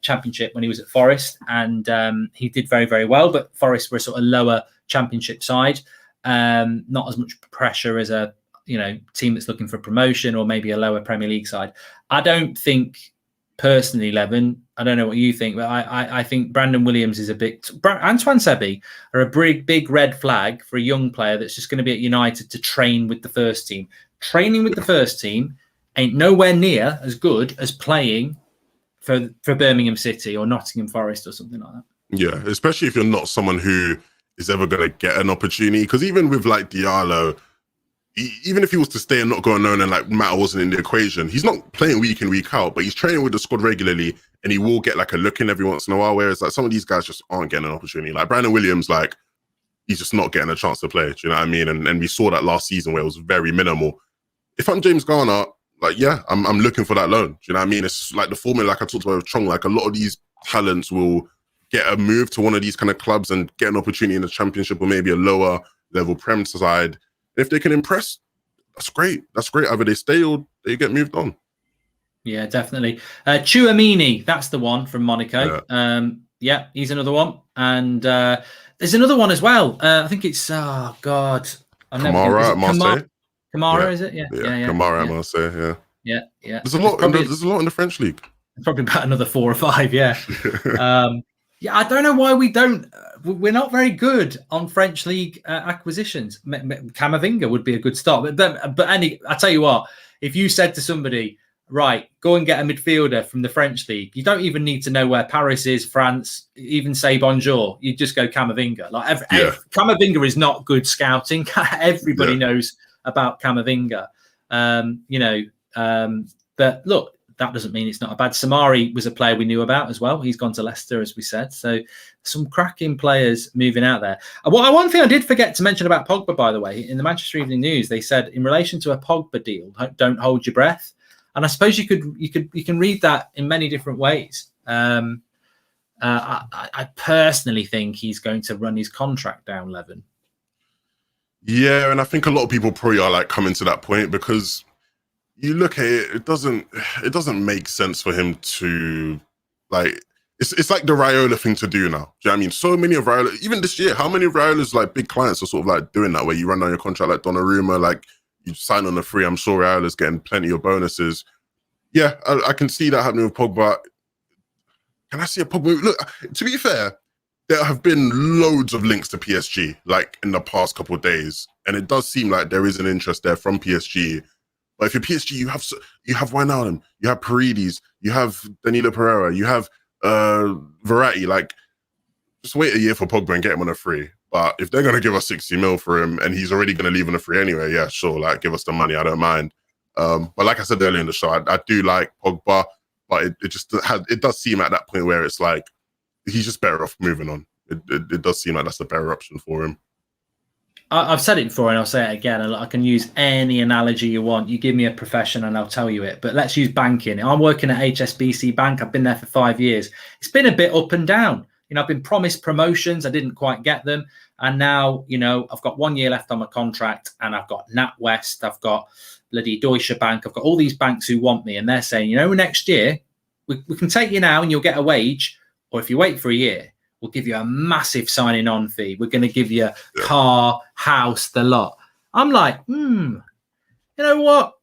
championship when he was at Forest, and he did very, very well. But Forest were a sort of lower championship side, not as much pressure as a team that's looking for promotion or maybe a lower Premier League side. I don't think personally, Levin, I don't know what you think, but I think Brandon Williams is Antoine Sebi are a big red flag for a young player that's just going to be at United to train with the first team. Training with the first team ain't nowhere near as good as playing for Birmingham City or Nottingham Forest or something like that. Yeah, especially if you're not someone who is ever going to get an opportunity. Because even with like Diallo, even if he was to stay and not go unknown and like Matt wasn't in the equation, he's not playing week in, week out, but he's training with the squad regularly and he will get like a look in every once in a while. Whereas like some of these guys just aren't getting an opportunity. Like Brandon Williams, like he's just not getting a chance to play. Do you know what I mean? And we saw that last season where it was very minimal. If I'm James Garner, like, yeah, I'm looking for that loan. Do you know what I mean? It's like the formula, like I talked about with Chong, like a lot of these talents will get a move to one of these kind of clubs and get an opportunity in the championship or maybe a lower level Prem side. If they can impress, that's great. That's great. Either they stay or they get moved on. Yeah, definitely. Chouamini, that's the one from Monaco. Yeah, he's another one. And there's another one as well. I think it's, Kamara at Marseille. Kamara, is it? Yeah. Kamara at Marseille, yeah. There's a lot in the French league. Probably about another 4 or 5, yeah. I don't know why we're not very good on French league acquisitions. Camavinga would be a good start. But I tell you what, if you said to somebody, right, go and get a midfielder from the French league, you don't even need to know where Paris is, France, even say bonjour. You just go Camavinga. Camavinga is not good scouting. Everybody knows about Camavinga. But look, that doesn't mean it's not a bad. Samari was a player we knew about as well. He's gone to Leicester, as we said. So some cracking players moving out there. One thing I did forget to mention about Pogba, by the way, in the Manchester Evening News, they said in relation to a Pogba deal, don't hold your breath. And I suppose you can read that in many different ways. I personally think he's going to run his contract down, Levin. Yeah, and I think a lot of people probably are like coming to that point because you look at it, it doesn't make sense for him to like. It's like the Raiola thing to do now. Do you know what I mean? So many of Raiola, even this year, how many of Raiola's like big clients are sort of like doing that, where you run down your contract like Donnarumma, like you sign on a free. I'm sure Raiola's getting plenty of bonuses. Yeah, I can see that happening with Pogba. Can I see a Pogba? Look, to be fair, there have been loads of links to PSG like in the past couple of days, and it does seem like there is an interest there from PSG. But if you're PSG, you have Wijnaldum, you have Paredes, you have Danilo Pereira, you have Verratti. Like, just wait a year for Pogba and get him on a free. But if they're gonna give us 60 mil for him and he's already gonna leave on a free anyway, yeah, sure, like give us the money, I don't mind. But like I said earlier in the show, I do like Pogba, but it does seem at that point where it's like he's just better off moving on. It does seem like that's the better option for him. I've said it before and I'll say it again. I can use any analogy you want. You give me a profession and I'll tell you it. But let's use banking. I'm working at HSBC Bank. I've been there for 5 years. It's been a bit up and down. You know, I've been promised promotions. I didn't quite get them. And now, you know, I've got 1 year left on my contract and I've got NatWest. I've got bloody Deutsche Bank. I've got all these banks who want me. And they're saying, you know, next year we can take you now and you'll get a wage. Or if you wait for a year, we'll give you a massive signing on fee. We're going to give you car, house, the lot. I'm like, you know what?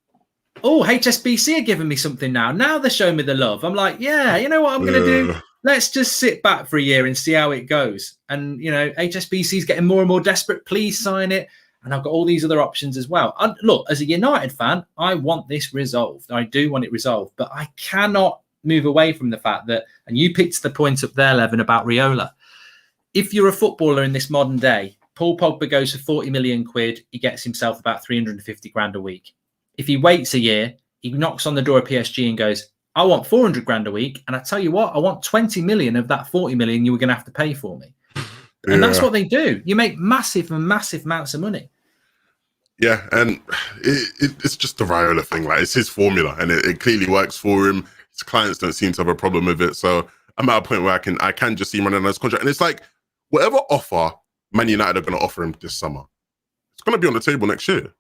Oh, HSBC are giving me something now. Now they're showing me the love. I'm like, yeah, you know what I'm going to do? Let's just sit back for a year and see how it goes. And, you know, HSBC is getting more and more desperate. Please sign it. And I've got all these other options as well. And look, as a United fan, I want this resolved. I do want it resolved. But I cannot move away from the fact that, and you picked the point up there, Levin, about Raiola. If you're a footballer in this modern day, Paul Pogba goes for 40 million quid. He gets himself about 350 grand a week. If he waits a year, he knocks on the door of PSG and goes, I want 400 grand a week. And I tell you what, I want 20 million of that 40 million you were going to have to pay for me. And that's what they do. You make massive and massive amounts of money. Yeah, and it's just the Raiola thing. Like, it's his formula, and it clearly works for him. His clients don't seem to have a problem with it. So I'm at a point where I can just see him running on his contract. And it's like, whatever offer Man United are going to offer him this summer, it's going to be on the table next year.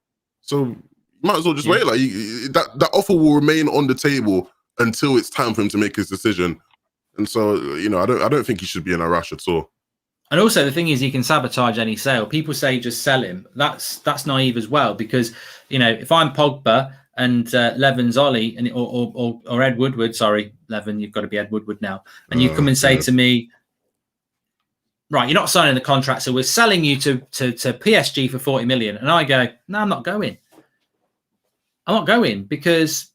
So you might as well just wait. Like, that offer will remain on the table until it's time for him to make his decision. And so, you know, I don't think he should be in a rush at all. And also the thing is, he can sabotage any sale. People say just sell him. That's naive as well, because, you know, if I'm Pogba and Levin's Ollie and or Ed Woodward, sorry, Levin, you've got to be Ed Woodward now, and you come and say to me, right, you're not signing the contract, so we're selling you to PSG for 40 million, and I go, no, I'm not going. I'm not going, because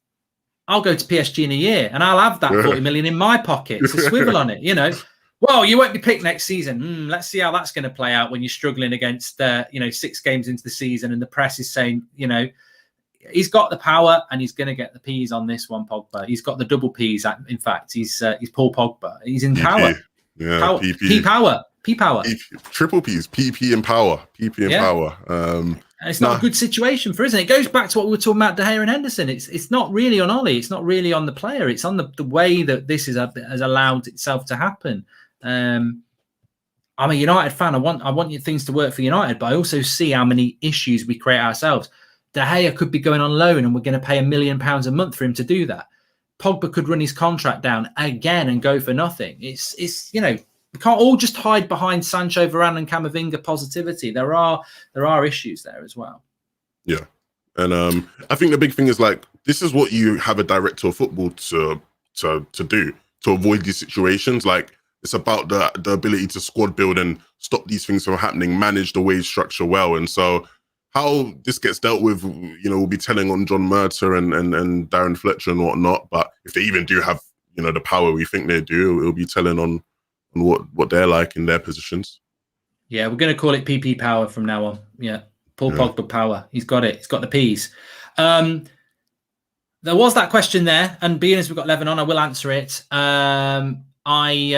I'll go to PSG in a year and I'll have that 40 million in my pocket to swivel on it, you know. Well, you won't be picked next season. Let's see how that's going to play out when you're struggling against, 6 games into the season and the press is saying, you know, he's got the power and he's going to get the P's on this one, Pogba. He's got the double P's. In fact, he's Paul Pogba. He's in power. Yeah, power. P power. P power. Triple P's. PP and power. PP and power. And it's not a good situation for, isn't it? It goes back to what we were talking about, De Gea and Henderson. It's not really on Ollie. It's not really on the player. It's on the way that this has allowed itself to happen. I'm a United fan. I want things to work for United, but I also see how many issues we create ourselves. De Gea could be going on loan and we're going to pay £1 million a month for him to do that. Pogba could run his contract down again and go for nothing. It's you know, we can't all just hide behind Sancho, Varane and Camavinga positivity. There are issues there as well. Yeah. And I think the big thing is, like, this is what you have a director of football to do, to avoid these situations. Like, it's about the ability to squad build and stop these things from happening, manage the wage structure well. And so how this gets dealt with, you know, we'll be telling on John Murta and Darren Fletcher and whatnot. But if they even do have, you know, the power we think they do, it'll be telling on what they're like in their positions. Yeah, we're going to call it PP power from now on. Yeah, Paul Pogba power. He's got it. He's got the P's. There was that question there, and being as we've got Levin on, I will answer it. Andy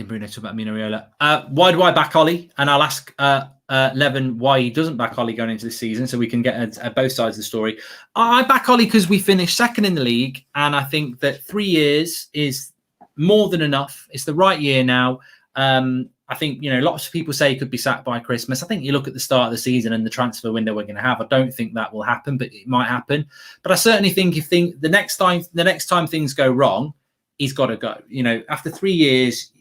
and Bruno talk about Mino Raiola. Why do I back Ollie? And I'll ask Levin why he doesn't back Ollie going into this season, so we can get at both sides of the story. I back Ollie because we finished second in the league, and I think that 3 years is more than enough. It's the right year now. I think, lots of people say he could be sacked by Christmas. I think you look at the start of the season and the transfer window we're going to have. I don't think that will happen, but it might happen. But I certainly think the next time things go wrong, he's got to go. After 3 years.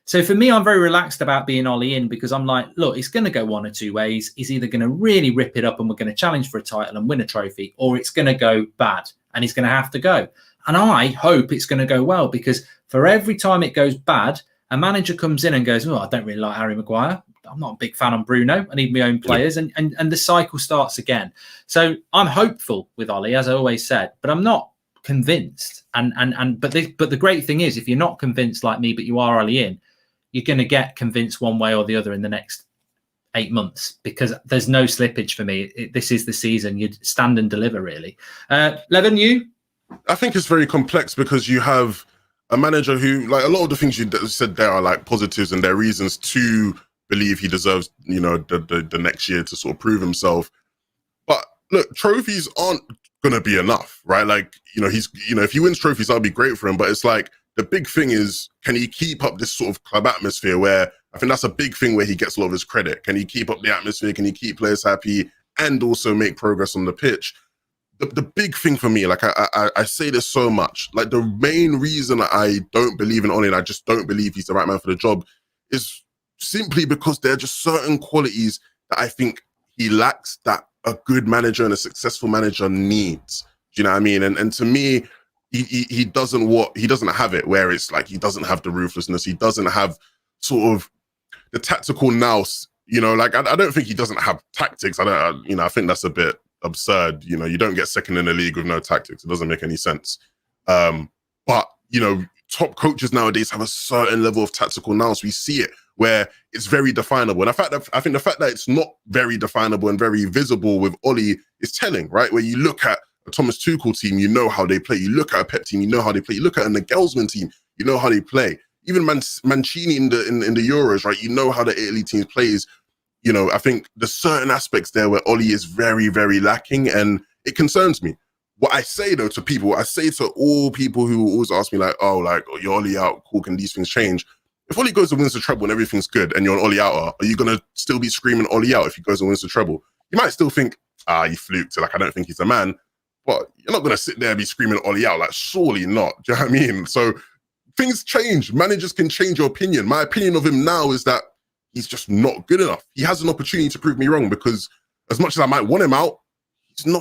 So for me, I'm very relaxed about being Ollie in, because I'm like, look, it's going to go one or two ways. He's either going to really rip it up and we're going to challenge for a title and win a trophy, or it's going to go bad and he's going to have to go. And I hope it's going to go well, because for every time it goes bad, a manager comes in and goes, I don't really like Harry Maguire. I'm not a big fan of Bruno. I need my own players. And the cycle starts again. So I'm hopeful with Ollie, as I always said, but I'm not convinced. But the great thing is, if you're not convinced like me, but you are Ollie in, you're going to get convinced one way or the other in the next 8 months, because there's no slippage for me. This is the season. You stand and deliver, really. Levin, you? I think it's very complex, because you have a manager who, like, a lot of the things you said there are like positives and there are reasons to believe he deserves, the next year to sort of prove himself. But look, trophies aren't going to be enough, right? Like, if he wins trophies, that'll be great for him. But it's like, the big thing is, can he keep up this sort of club atmosphere, where I think that's a big thing where he gets a lot of his credit. Can he keep up the atmosphere? Can he keep players happy and also make progress on the pitch? The big thing for me, like I say this so much, like the main reason I don't believe in Ole and I just don't believe he's the right man for the job is simply because there are just certain qualities that I think he lacks that a good manager and a successful manager needs. Do you know what I mean? And to me, he doesn't have it, where it's like he doesn't have the ruthlessness, he doesn't have sort of the tactical nous. Like I don't think he doesn't have tactics. I think that's a bit absurd. You don't get second in the league with no tactics. It doesn't make any sense. But top coaches nowadays have a certain level of tactical nous. We see it where it's very definable. And I think the fact that it's not very definable and very visible with Ollie is telling, right? Where you look at a Thomas Tuchel team, you know how they play. You look at a Pep team, you know how they play. You look at a Nagelsmann team, you know how they play. Even Mancini in the Euros, right? You know how the Italy team plays. I think there's certain aspects there where Ollie is very, very lacking, and it concerns me. What I say though to people, I say to all people who always ask me like, you're Ollie out, cool, can these things change? If Ollie goes and wins the treble and everything's good and you're an Ollie out, are you going to still be screaming Ollie out if he goes and wins the treble? You might still think, he fluked, like I don't think he's a man. But you're not going to sit there and be screaming Ollie out, like surely not. Do you know what I mean? So things change. Managers can change your opinion. My opinion of him now is that he's just not good enough. He has an opportunity to prove me wrong, because as much as I might want him out,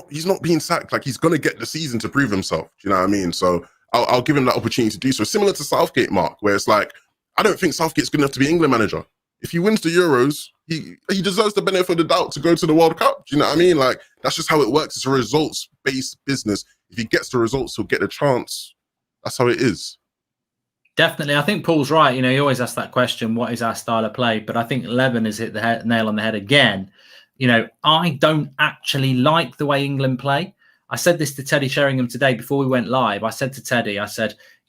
he's not being sacked. Like, he's going to get the season to prove himself. Do you know what I mean? So I'll give him that opportunity to do so. Similar to Southgate, Mark, where it's like, I don't think Southgate's good enough to be England manager. If he wins the Euros, he deserves the benefit of the doubt to go to the World Cup. Do you know what I mean? Like, that's just how it works. It's a results-based business. If he gets the results, he'll get the chance. That's how it is. Definitely. I think Paul's right. He always asks that question, what is our style of play? But I think Levin has hit the nail on the head again. I don't actually like the way England play. I said this to Teddy Sheringham today before we went live. I said to Teddy,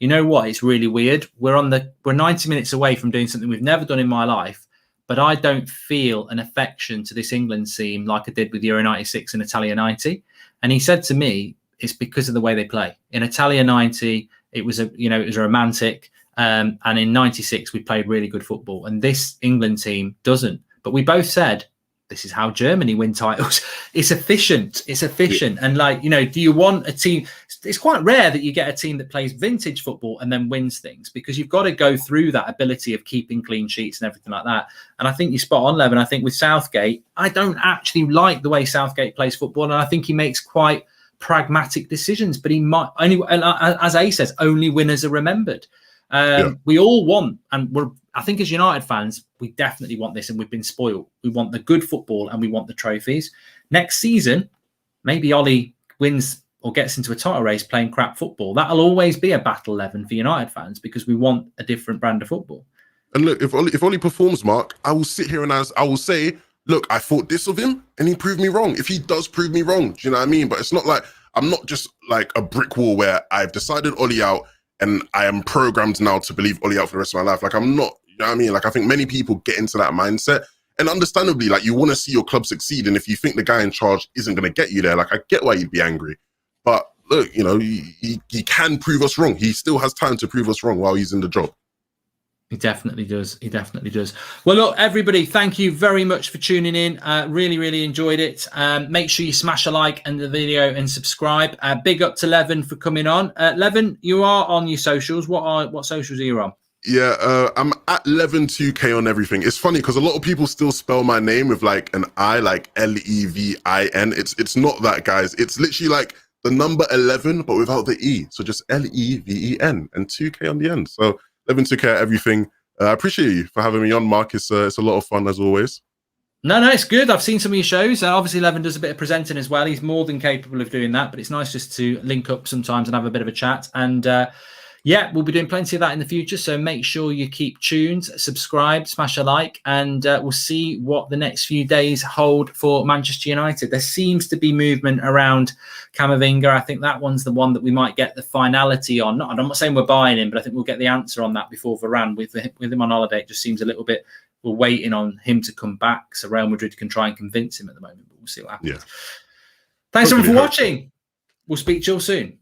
you know what? It's really weird. We're 90 minutes away from doing something we've never done in my life, but I don't feel an affection to this England team like I did with Euro 96 and Italia 90. And he said to me, it's because of the way they play. In Italia 90, it was a romantic. And in 96, we played really good football. And this England team doesn't. But we both said, this is how Germany win titles. It's efficient. Yeah. And do you want a team? It's quite rare that you get a team that plays vintage football and then wins things, because you've got to go through that ability of keeping clean sheets and everything like that. And I think you're spot on, Levin. I think with Southgate, I don't actually like the way Southgate plays football. And I think he makes quite pragmatic decisions, but he might only, as A says, only winners are remembered. We all want, and I think as United fans, we definitely want this, and we've been spoiled. We want the good football and we want the trophies. Next season, maybe Ollie wins or gets into a title race playing crap football. That'll always be a battle, Levin, for United fans, because we want a different brand of football. And look, if Ollie performs, Mark, I will sit here and I will say, look, I thought this of him and he proved me wrong. If he does prove me wrong, do you know what I mean? But it's not like, I'm not just like a brick wall where I've decided Ollie out and I am programmed now to believe Ollie out for the rest of my life. Like, I'm not, you know what I mean? Like, I think many people get into that mindset, and understandably, like, you want to see your club succeed. And if you think the guy in charge isn't going to get you there, like, I get why you'd be angry. But look, he can prove us wrong. He still has time to prove us wrong while he's in the job. He definitely does. He definitely does. Well, look, everybody, thank you very much for tuning in. Really, really enjoyed it. Make sure you smash a like and the video and subscribe. Big up to Levin for coming on. Levin, you are on your socials. What socials are you on? Yeah, I'm at Levin2K on everything. It's funny because a lot of people still spell my name with like an I, like Levin. It's not that, guys. It's literally like the number 11, but without the E. So just Leven and 2K on the end. So Levin2K at everything. I appreciate you for having me on, Mark. It's a lot of fun as always. No, it's good. I've seen some of your shows. Obviously, Levin does a bit of presenting as well. He's more than capable of doing that, but it's nice just to link up sometimes and have a bit of a chat. And yeah, we'll be doing plenty of that in the future. So make sure you keep tuned, subscribe, smash a like, and we'll see what the next few days hold for Manchester United. There seems to be movement around Camavinga. I think that one's the one that we might get the finality on. I'm not saying we're buying him, but I think we'll get the answer on that before Varane. With him on holiday, it just seems a little bit, we're waiting on him to come back. So Real Madrid can try and convince him at the moment, but we'll see what happens. Yeah. Thanks everyone for watching. We'll speak to you all soon.